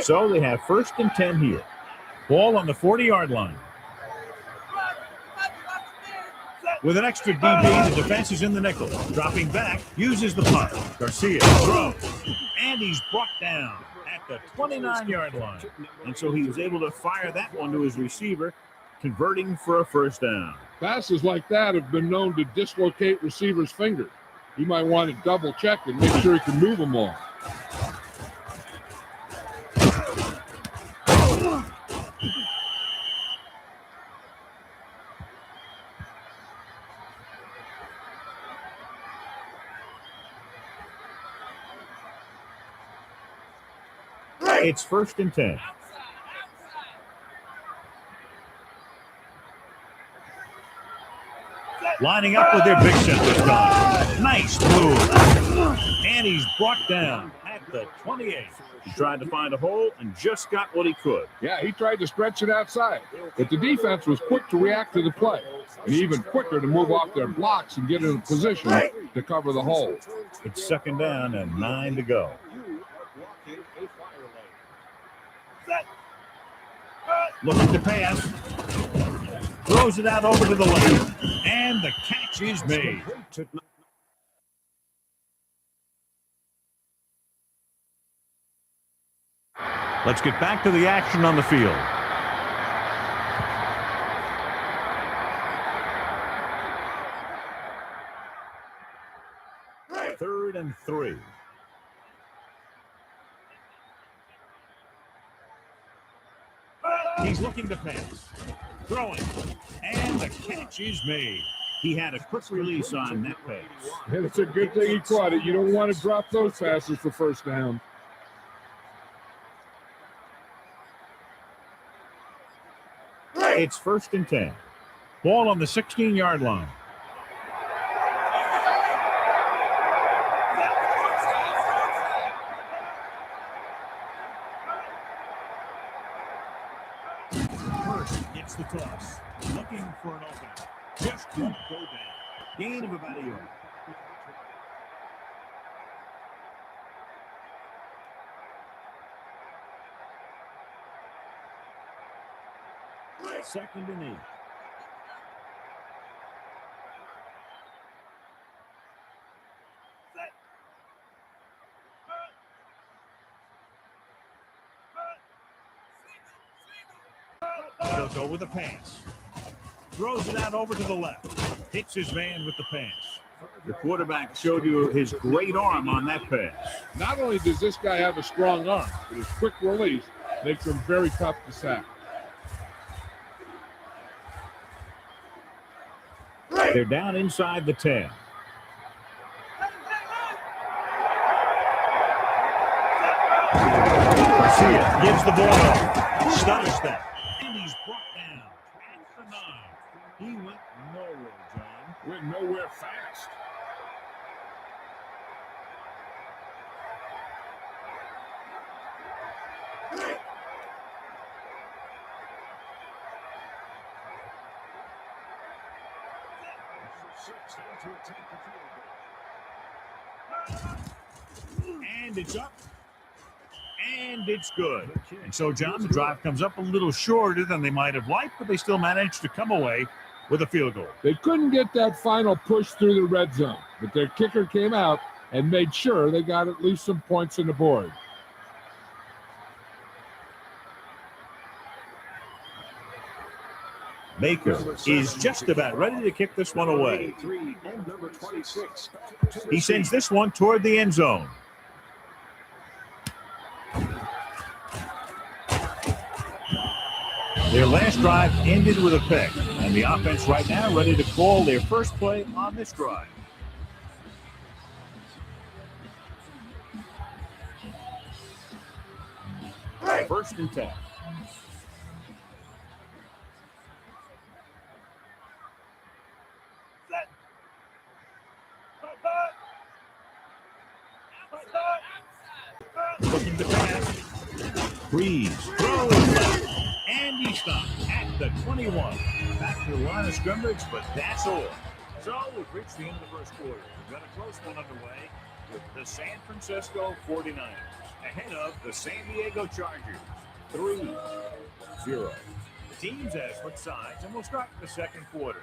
So they have 1st and 10 here. Ball on the 40-yard line. With an extra DB, the defense is in the nickel. Dropping back, uses the punt. Garcia throws, and he's brought down at the 29-yard line. And so he was able to fire that one to his receiver. converting for a first down. Passes like that have been known to dislocate receivers' fingers. He might want to double check and make sure he can move them all. It's 1st and 10. Lining up with their big set this time. Nice move. And he's brought down at the 28. He tried to find a hole and just got what he could. Yeah, he tried to stretch it outside, but the defense was quick to react to the play, and even quicker to move off their blocks and get in a position to cover the hole. It's 2nd down and 9 to go. Looking to pass. Throws it out over to the left. And the catch is made. Let's get back to the action on the field. Third and 3. He's looking to pass. Throwing. And the catch is made. He had a quick release on that pass. Yeah, it's a good thing he caught it. You don't want to drop those passes for first down. It's 1st and 10. Ball on the 16-yard line. First gets the toss. Looking for an opening. Just won't go down. Gain of about a yard. Second and 8. He'll go with a pass. Throws it out over to the left. Hits his man with the pass. The quarterback showed you his great arm on that pass. Not only does this guy have a strong arm, but his quick release makes him very tough to sack. They're down inside the 10. Garcia gives the ball off. Stutters that. And he's brought down at the 9. He went nowhere, John. Went nowhere fast. And it's up. And it's good. And so, John, the drive comes up a little shorter than they might have liked, but they still managed to come away with a field goal. They couldn't get that final push through the red zone, but their kicker came out and made sure they got at least some points on the board. Baker is just about ready to kick this one away. He sends this one toward the end zone. Their last drive ended with a pick, and the offense right now ready to call their first play on this drive. First and 10. Looking to pass. Breeze. Throw is left. And he stopped at the 21. Back to the line of scrimmage, but that's all. So we've reached the end of the first quarter. We've got a close one underway with the San Francisco 49ers ahead of the San Diego Chargers. 3-0. The teams have switched sides, and we'll start the second quarter.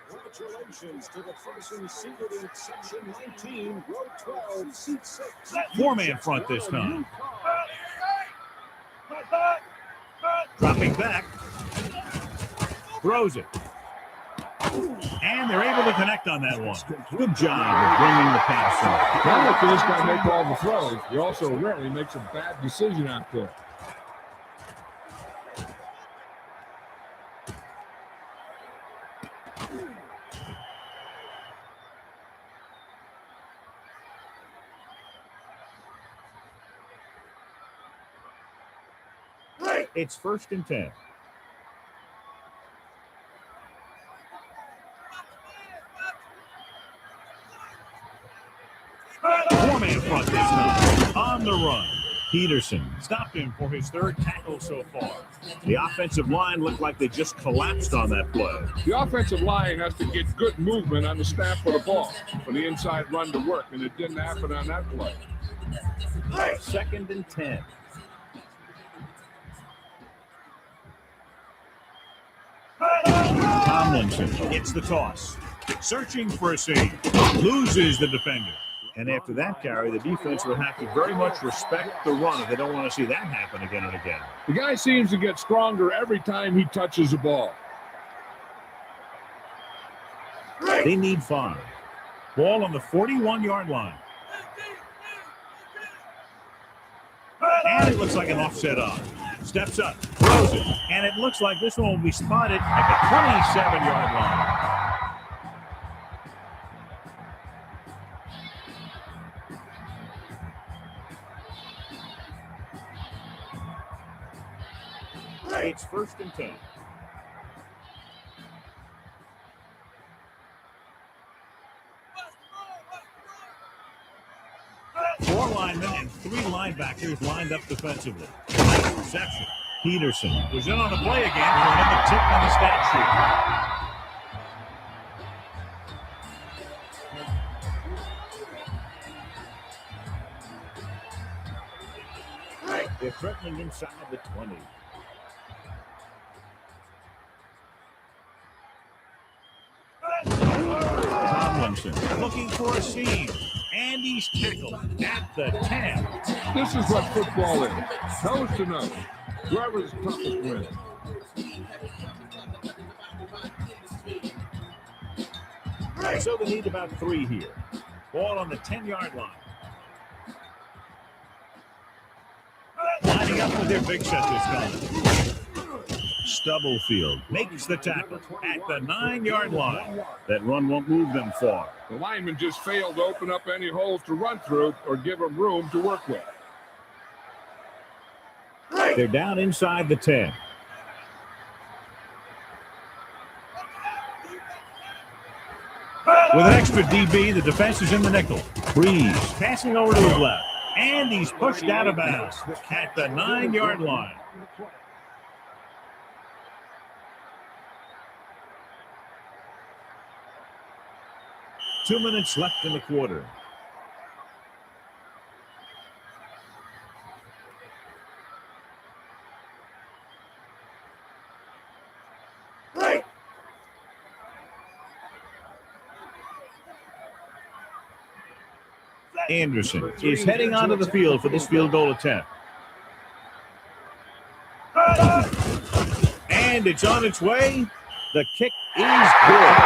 Congratulations to the person seated in section 19, row 12, seat 6. Four-man front this time. Dropping back. Throws it. And they're able to connect on that one. Good job of bringing the pass in. Not only can this guy make all the throws, he also rarely makes a bad decision out there. It's 1st and 10. Four-man front this time. On the run. Peterson stopped him for his 3rd tackle so far. The offensive line looked like they just collapsed on that play. The offensive line has to get good movement on the snap of the ball for the inside run to work, and it didn't happen on that play. 2nd and 10. Tomlinson gets the toss. Searching for a seam. Loses the defender. And after that carry, the defense will have to very much respect the run if they don't want to see that happen again and again. The guy seems to get stronger every time he touches the ball. They need 5. Ball on the 41-yard line. And it looks like an offset up. Steps up, throws it, and it looks like this one will be spotted at the 27-yard line. It's 1st and 10. Four linemen and 3 linebackers lined up defensively. Nice reception. Peterson was in on the play again for another tick on the stat sheet. They're threatening inside the 20. Tomlinson looking for a seam. And he's tackled at the 10. This is what football is. Nose to nose. Whoever's toughest wins. So they need about 3 here. Ball on the 10-yard line. Lining up with their big set this time. Stubblefield makes the tackle at the 9-yard line. That run won't move them far. The lineman just failed to open up any holes to run through or give them room to work with. They're down inside the 10. With an extra DB, the defense is in the nickel. Breeze passing over to his left. And he's pushed out of bounds at the 9-yard line. Two minutes left in the quarter. Anderson is heading onto the field for this field goal attempt. And it's on its way. The kick is good.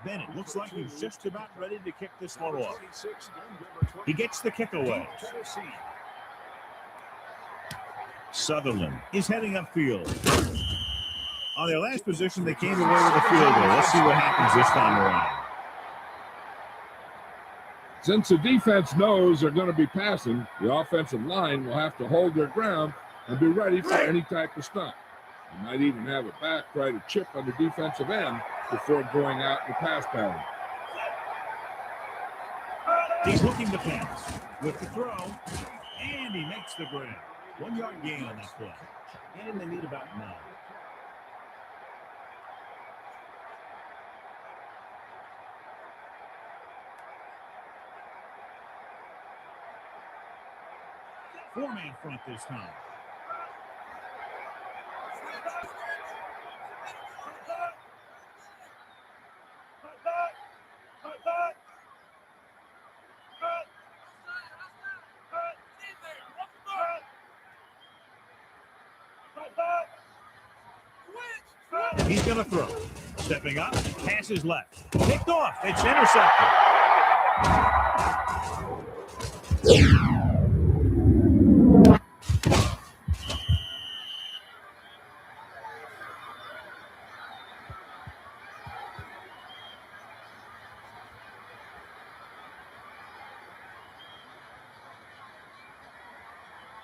Bennett looks like he's just about ready to kick this one off. He gets the kick away. Sutherland is heading upfield. On their last position, they came away with a field goal. Let's see what happens this time around. Since the defense knows they're going to be passing, the offensive line will have to hold their ground and be ready for any type of stunt. They might even have a back try to chip on the defensive end before going out in the pass pattern. He's looking to pass with the throw, and he makes the grab. 1-yard gain on that play, and they need about 9. Four-man front this time. He's going to throw. Stepping up, passes left. Picked off. It's intercepted.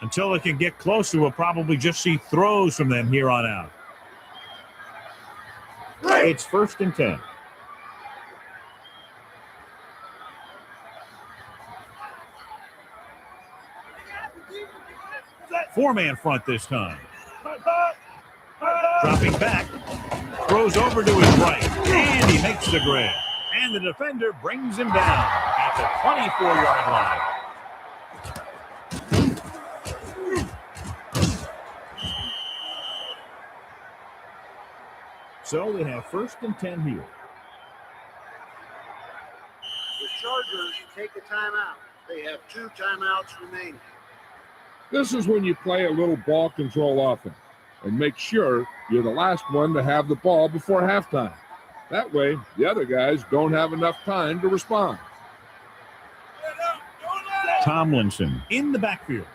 Until it can get closer, we'll probably just see throws from them here on out. It's 1st and 10. Four-man front this time. Dropping back. Throws over to his right. And he makes the grab. And the defender brings him down at the 24-yard line. So they have 1st and 10 here. The Chargers take a timeout. They have 2 timeouts remaining. This is when you play a little ball control offense and make sure you're the last one to have the ball before halftime. That way, the other guys don't have enough time to respond. Tomlinson in the backfield.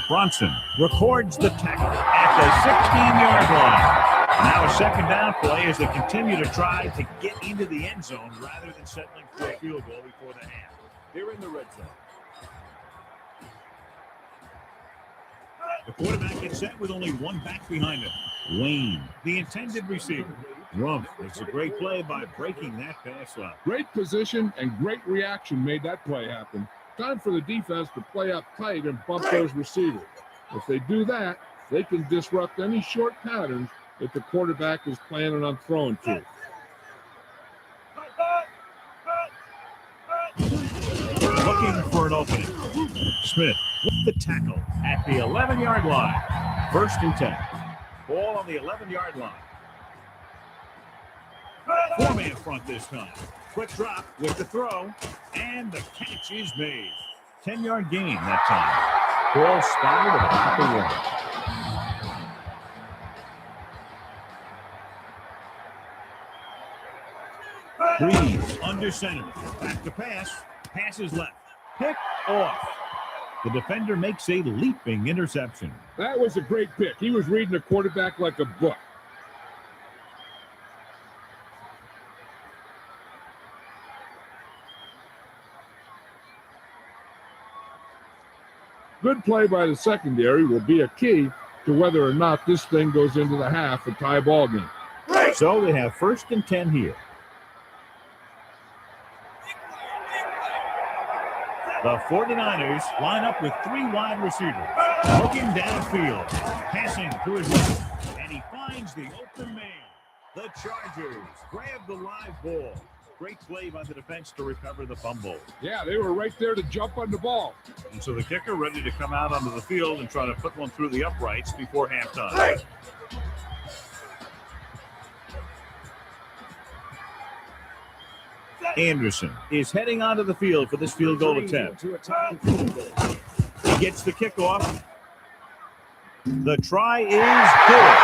Bronson records the tackle at the 16-yard line. Now a 2nd down play as they continue to try to get into the end zone rather than settling for a field goal before the half. They're in the red zone. The quarterback gets set with only one back behind him. Wayne, the intended receiver. Rump makes a great play by breaking that pass up. Great position and great reaction made that play happen. Time for the defense to play up tight and bump those receivers. If they do that, they can disrupt any short patterns that the quarterback is planning on throwing to. Looking for an opening. Smith with the tackle at the 11-yard line. 1st and 10. Ball on the 11-yard line. Four-man front this time. Quick drop with the throw, and the catch is made. 10-yard gain that time. Ball spotted about the 1. Breeze under center. Back to pass. Passes left. Pick off. The defender makes a leaping interception. That was a great pick. He was reading the quarterback like a book. Good play by the secondary will be a key to whether or not this thing goes into the half, a tie ball game. So they have 1st and 10 here. The 49ers line up with 3 wide receivers. Looking downfield, passing to his left, and he finds the open man. The Chargers grab the live ball. Great play by the defense to recover the fumble. Yeah, they were right there to jump on the ball. And so the kicker ready to come out onto the field and try to put one through the uprights before halftime. Anderson is heading onto the field for this field goal attempt. He gets the kickoff. The try is good.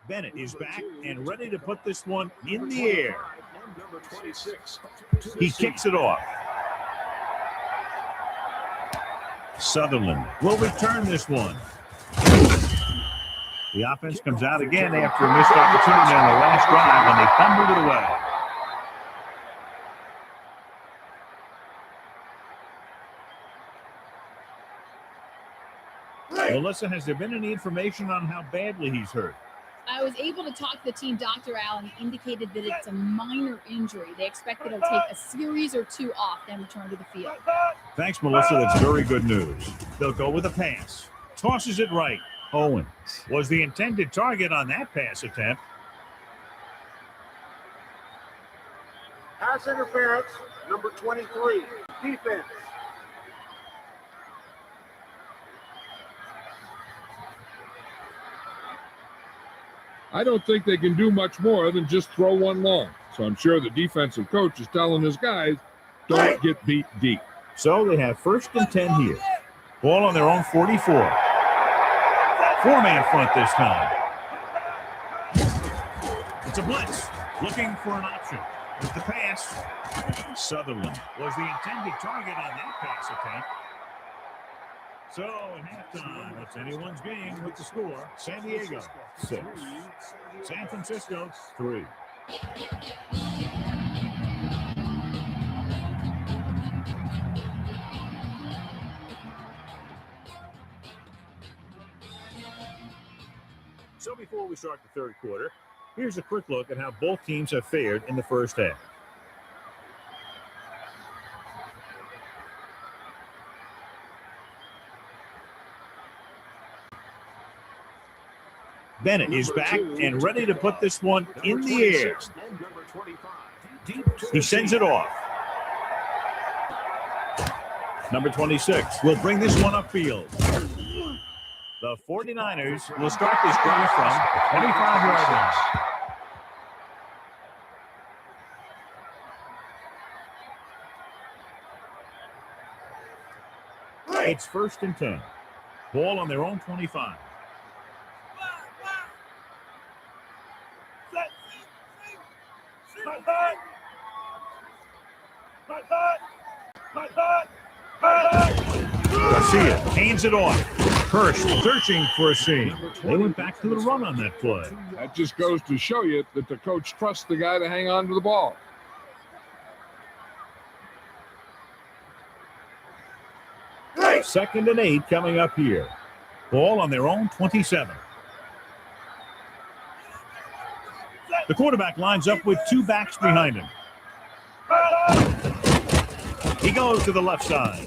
Bennett is back and ready to put this one in the air. He kicks it off. Sutherland will return this one. The offense comes out again after a missed opportunity on the last drive, and they fumbled it away. Melissa, has there been any information on how badly he's hurt? I was able to talk to the team doctor, Al, and he indicated that it's a minor injury. They expect that he'll take a series or two off, then return to the field. Thanks, Melissa. That's very good news. They'll go with a pass. Tosses it right. Owens was the intended target on that pass attempt. Pass interference, number 23, defense. I don't think they can do much more than just throw one long. So I'm sure the defensive coach is telling his guys, don't get beat deep. So they have 1st and 10 here. Ball on their own 44. 4-man front this time. It's a blitz. Looking for an option. With the pass, Sutherland was the intended target on that pass attempt. So at halftime, it's anyone's game with the score. San Diego 6, San Francisco 3. So before we start the third quarter, here's a quick look at how both teams have fared in the first half. Bennett is back and ready to put this one in the air. He sends it off. Number 26 will bring this one upfield. The 49ers will start this drive from the 25-yard line. It's 1st and 10. Ball on their own 25. Garcia hands it off. Hurst searching for a seam. They went back to the run on that play. That just goes to show you that the coach trusts the guy to hang on to the ball. Second and 8 coming up here. Ball on their own 27. The quarterback lines up with 2 backs behind him. He goes to the left side.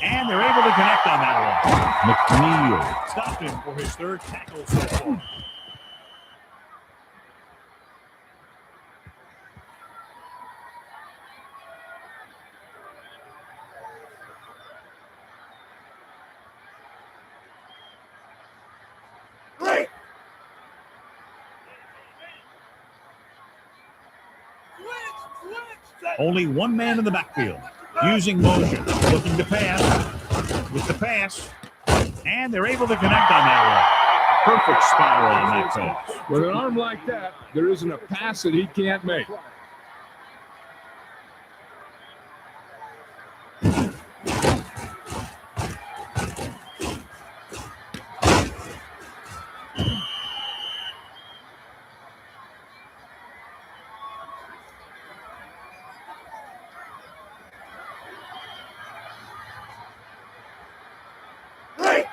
And they're able to connect on that one. McNeil stopped him for his 3rd tackle so far. Only one man in the backfield. Using motion, looking to pass, with the pass, and they're able to connect on that one. Perfect spiral on that pass. With an arm like that, there isn't a pass that he can't make.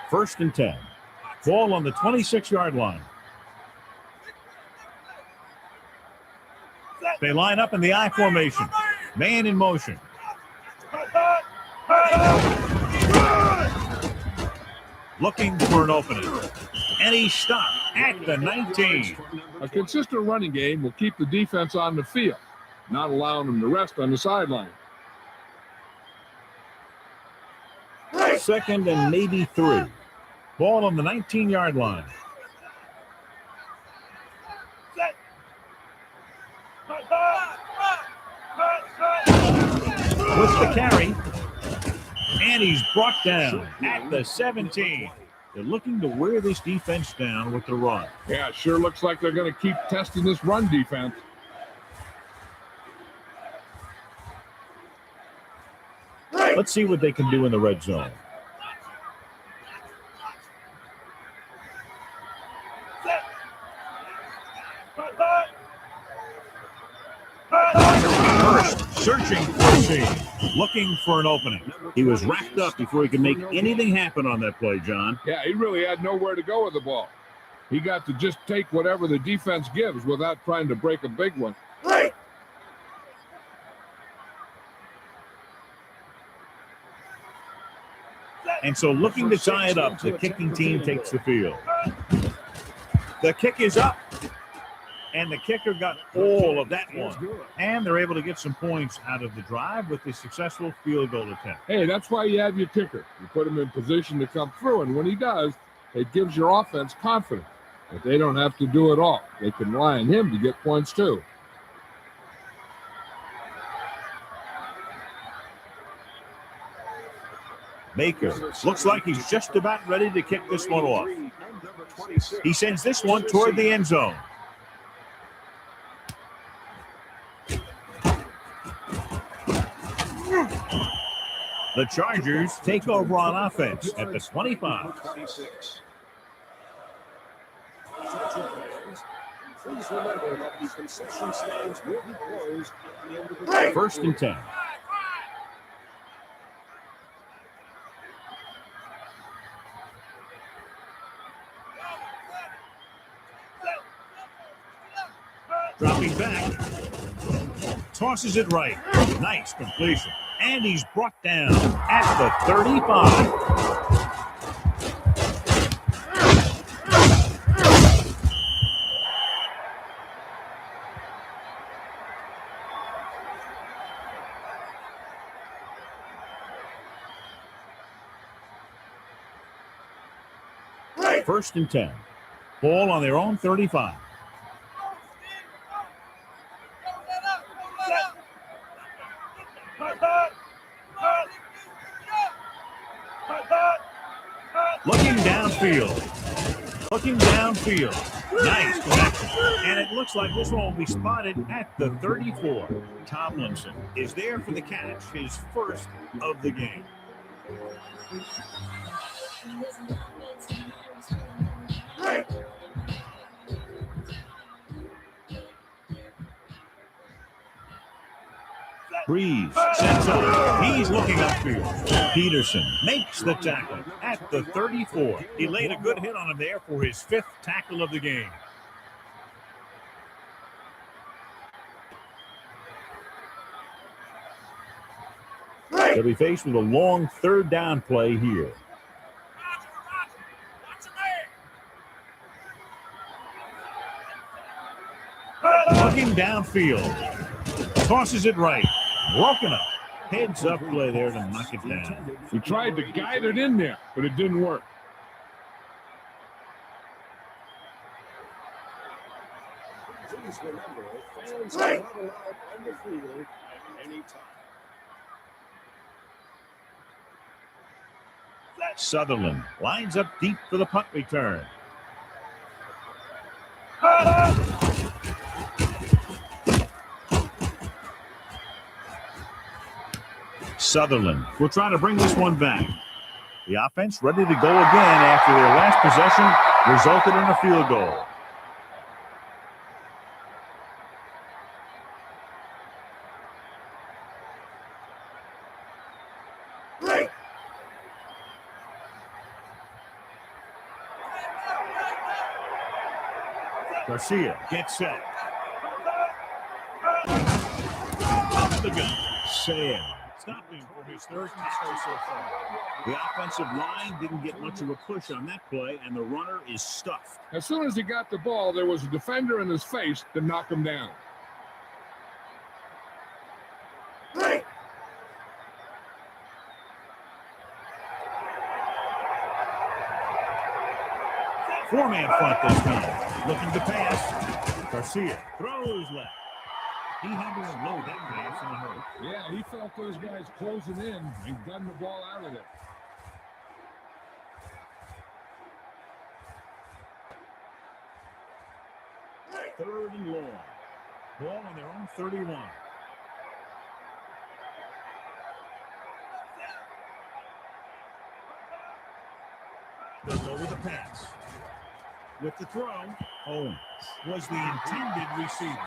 First and 10. Ball on the 26-yard line. They line up in the I formation. Man in motion. Looking for an opening. And he's stopped at the 19. A consistent running game will keep the defense on the field, not allowing them to rest on the sideline. Second and maybe 3. Ball on the 19-yard line. With the carry. And he's brought down at the 17. They're looking to wear this defense down with the run. Yeah, it sure looks like they're going to keep testing this run defense. Let's see what they can do in the red zone. Hurst Searching for a seam, looking for an opening. He was wrapped up before he could make anything happen on that play, John. Yeah, he really had nowhere to go with the ball. He got to just take whatever the defense gives without trying to break a big one. And so looking to tie it up, the kicking team takes the field. The kick is up, and the kicker got all of that one. And they're able to get some points out of the drive with the successful field goal attempt. Hey, that's why you have your kicker. You put him in position to come through, and when he does, it gives your offense confidence. But they don't have to do it all. They can rely on him to get points too. Baker looks like he's just about ready to kick this one off. He sends this one toward the end zone. The Chargers take over on offense at the 25. Please remember that the concession stands will be closed at the end of the game. 1st and 10. Dropping back. Tosses it right. Nice completion. And he's brought down at the 35. First and 10. Ball on their own 35. Looking downfield. Looking downfield. Nice connection. And it looks like this one will be spotted at the 34. Tomlinson is there for the catch, his first of the game. Breeze sets up. He's looking upfield. Peterson makes the tackle at the 34. He laid a good hit on him there for his 5th tackle of the game. They'll be faced with a long 3rd down play here. Looking downfield. Tosses it right. Broken up. Heads up play there to knock it down. He tried to guide it in there, but it didn't work. Please remember, fans are not allowed on the field at any time. Sutherland lines up deep for the punt return. Sutherland will try to bring this one back. The offense ready to go again after their last possession resulted in a field goal. Garcia gets set. Off the gun. Sam stopping for his 3rd tackle so far. The offensive line didn't get much of a push on that play, and the runner is stuffed. As soon as he got the ball, there was a defender in his face to knock him down. Four-man front this time. Looking to pass. Garcia throws left. He had to unload that pass in a hurry. Yeah, he felt those guys closing in and gunned the ball out of there. Third and long. Ball on their own 31. They'll go with the pass. With the throw, Owens was the intended receiver.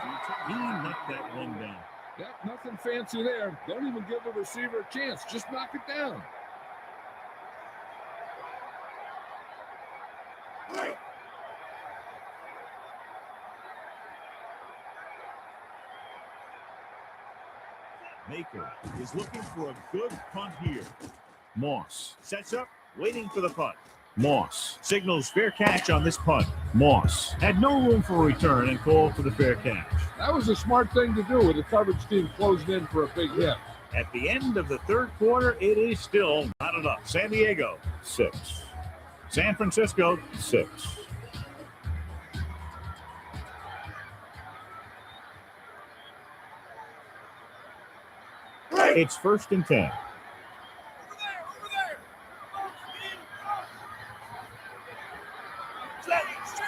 He knocked that one down. Yep, nothing fancy there. Don't even give the receiver a chance. Just knock it down. Maker is looking for a good punt here. Moss sets up, waiting for the punt. Moss signals fair catch on this punt. Moss had no room for a return and called for the fair catch. That was a smart thing to do with the coverage team closed in for a big hit. At the end of the third quarter, it is still not enough. San Diego, 6. San Francisco, 6. It's 1st and 10.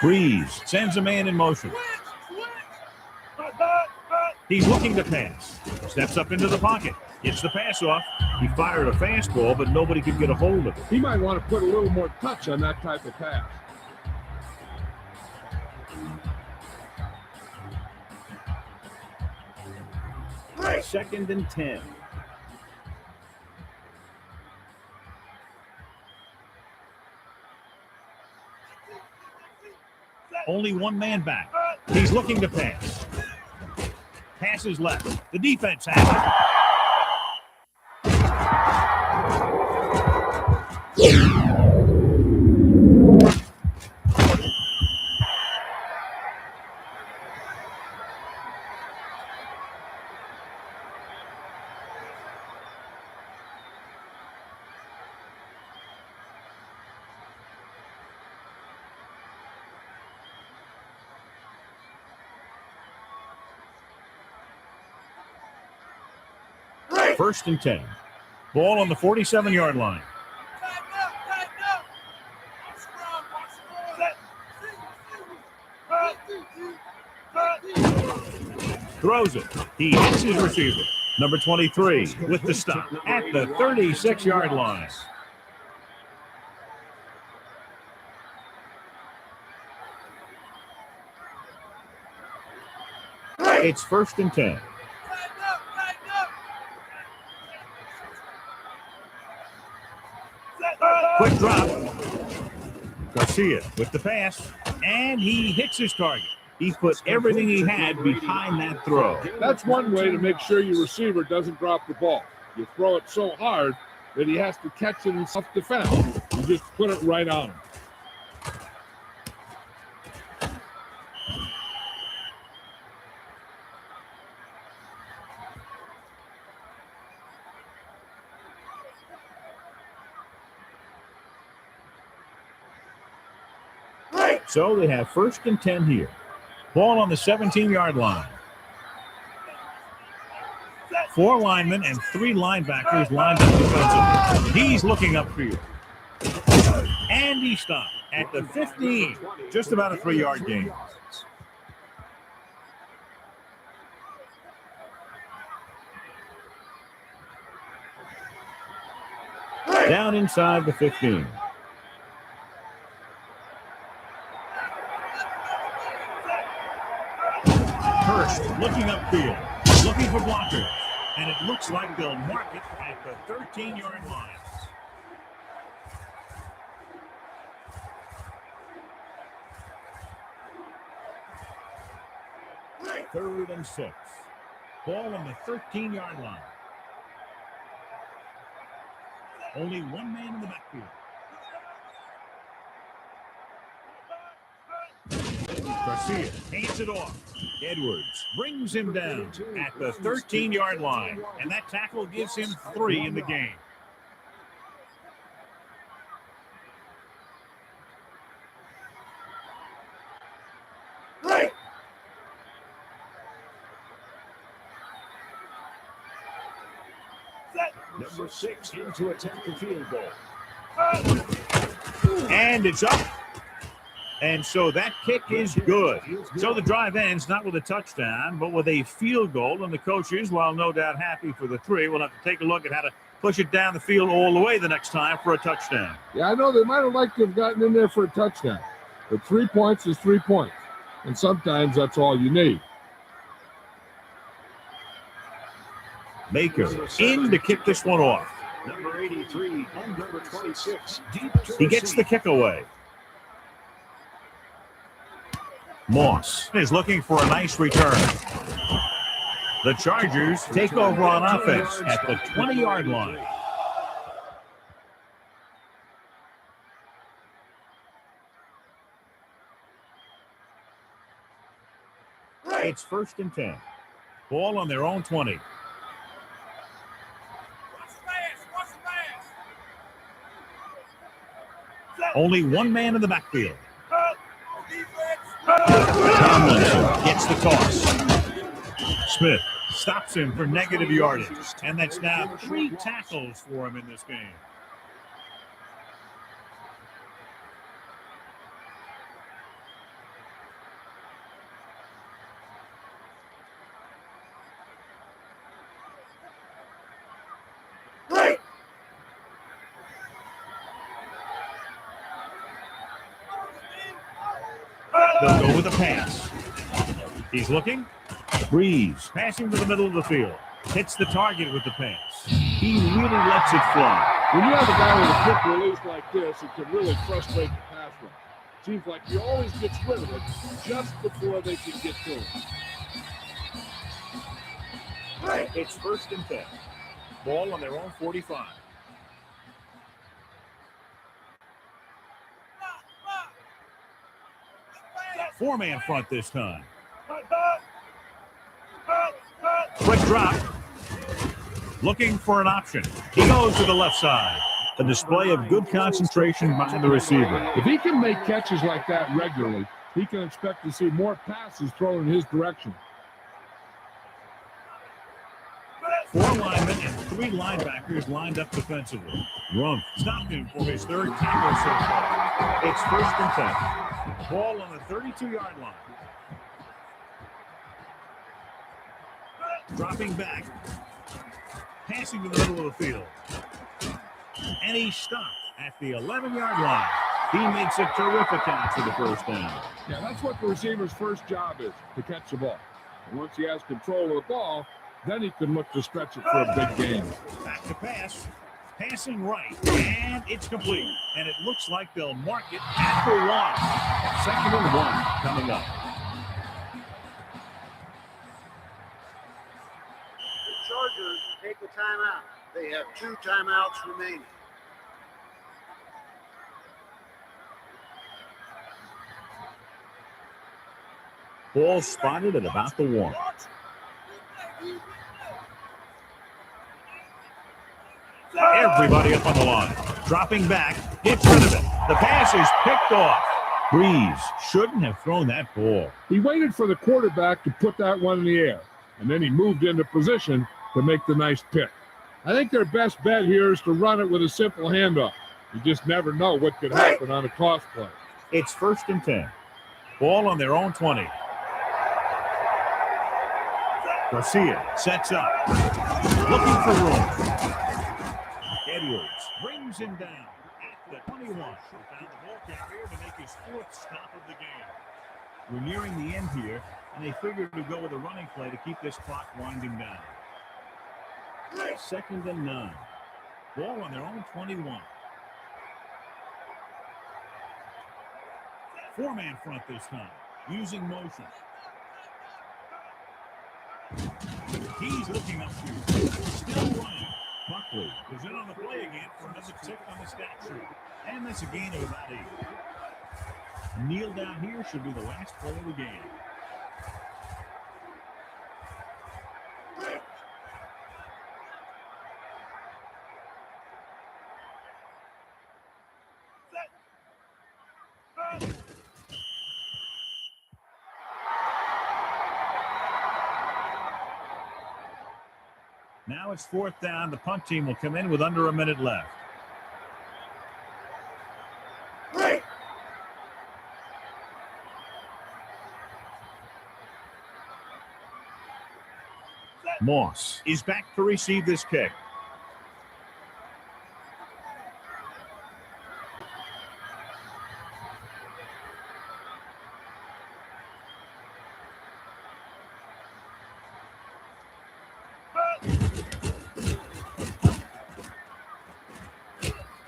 Breeze sends a man in motion. He's looking to pass. Steps up into the pocket. Gets the pass off. He fired a fastball, but nobody could get a hold of it. He might want to put a little more touch on that type of pass. Second and 10. Only one man back. He's looking to pass. Passes left. The defense has it. First and 10. Ball on the 47-yard line. Throws it. He hits his receiver. Number 23 with the stop at the 36-yard line. It's 1st and 10. Quick drop. Garcia with the pass, and he hits his target. He put everything he had behind that throw. That's one way to make sure your receiver doesn't drop the ball. You throw it so hard that he has to catch it in self-defense. You just put it right on him. So they have 1st and 10 here. Ball on the 17-yard line. 4 linemen and 3 linebackers lined up defensively. He's looking upfield. And he stopped at the 15. Just about a 3-yard gain. Down inside the 15. Hurst looking upfield, looking for blockers, and it looks like they'll mark it at the 13-yard line. Third and 6. Ball on the 13-yard line. Only one man in the backfield. Garcia hands it off. Edwards brings him down at the 13-yard line, and that tackle gives him 3 in the game. Number 6 in to attempt the field goal. And it's up. And so that kick is good. So the drive ends not with a touchdown, but with a field goal. And the coaches, while no doubt happy for the 3, will have to take a look at how to push it down the field all the way the next time for a touchdown. Yeah, I know they might have liked to have gotten in there for a touchdown. But 3 points is 3 points. And sometimes that's all you need. Baker in to kick this one off. Number 83 and number 26. Deep to He gets the kick away. Moss is looking for a nice return. The Chargers take over on offense at the 20-yard line. It's 1st and 10. Ball on their own 20. Only one man in the backfield. Tomlinson gets the toss. Smith stops him for negative yardage. And that's now 3 tackles for him in this game. They'll go with a pass. He's looking. Breeze passing to the middle of the field. Hits the target with the pass. He really lets it fly. When you have a guy with a quick release like this, it can really frustrate the pass rush. Seems like he always gets rid of it just before they can get to him. It's 1st and 10. Ball on their own 45. Four-man front this time. Quick drop. Looking for an option. He goes to the left side. A display of good concentration by the receiver. If he can make catches like that regularly, he can expect to see more passes thrown in his direction. 4 linemen and 3 linebackers lined up defensively. Rumpf stopped him for his 3rd tackle so far. It's 1st and 10. Ball on the 32-yard line. Dropping back. Passing to the middle of the field. And he stopped at the 11-yard line. He makes a terrific catch for the 1st down. Yeah, that's what the receiver's first job is, to catch the ball. And once he has control of the ball, then he can look to stretch it for a big gain. Back to pass. Passing right. And it's complete. And it looks like they'll mark it at the 1. 2nd and 1 coming up. The Chargers take the timeout. They have 2 timeouts remaining. Ball spotted at about the 1. Everybody up on the line. Dropping back. Gets rid of it. The pass is picked off. Breeze shouldn't have thrown that ball. He waited for the quarterback to put that one in the air, and then he moved into position to make the nice pick. I think their best bet here is to run it with a simple handoff. You just never know what could happen on a toss play. It's 1st and 10. Ball on their own 20. Garcia sets up. Looking for room. Edwards brings him down at the 21. Found the ball carrier to make his 4th stop of the game. We're nearing the end here, and they figured to go with a running play to keep this clock winding down. 2nd and 9. Ball on their own 21. 4-man front this time, using motion. He's looking up here. Still running. Buckley is in on the play again for another tick on the stat sheet. And that's a gain of about 8. Kneel down here should be the last play of the game. Now it's 4th down. The punt team will come in with under a minute left. Moss is back to receive this kick.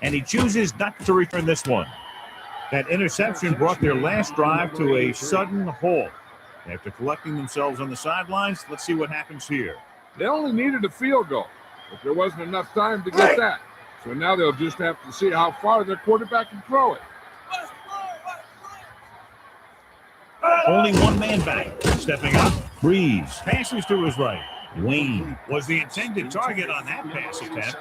And he chooses not to return this one. That interception brought their last drive to a sudden halt. After collecting themselves on the sidelines, let's see what happens here. They only needed a field goal, but there wasn't enough time to get that. So now they'll just have to see how far their quarterback can throw it. Only one man back. Stepping up, Breeze passes to his right. Wayne was the intended target on that pass attempt.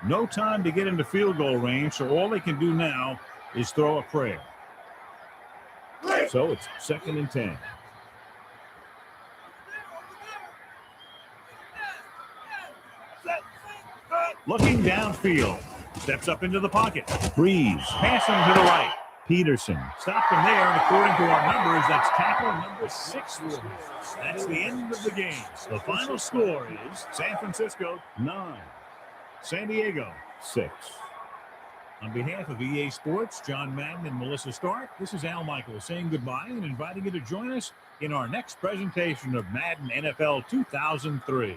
No time to get into field goal range, so all they can do now is throw a prayer. So it's 2nd and 10. Looking downfield. Steps up into the pocket. Breeze passing to the right. Peterson stopped him there, and according to our numbers, that's tackle number 6. That's the end of the game. The final score is San Francisco 9, San Diego 6. On behalf of EA Sports, John Madden and Melissa Stark, this is Al Michaels saying goodbye and inviting you to join us in our next presentation of Madden NFL 2003.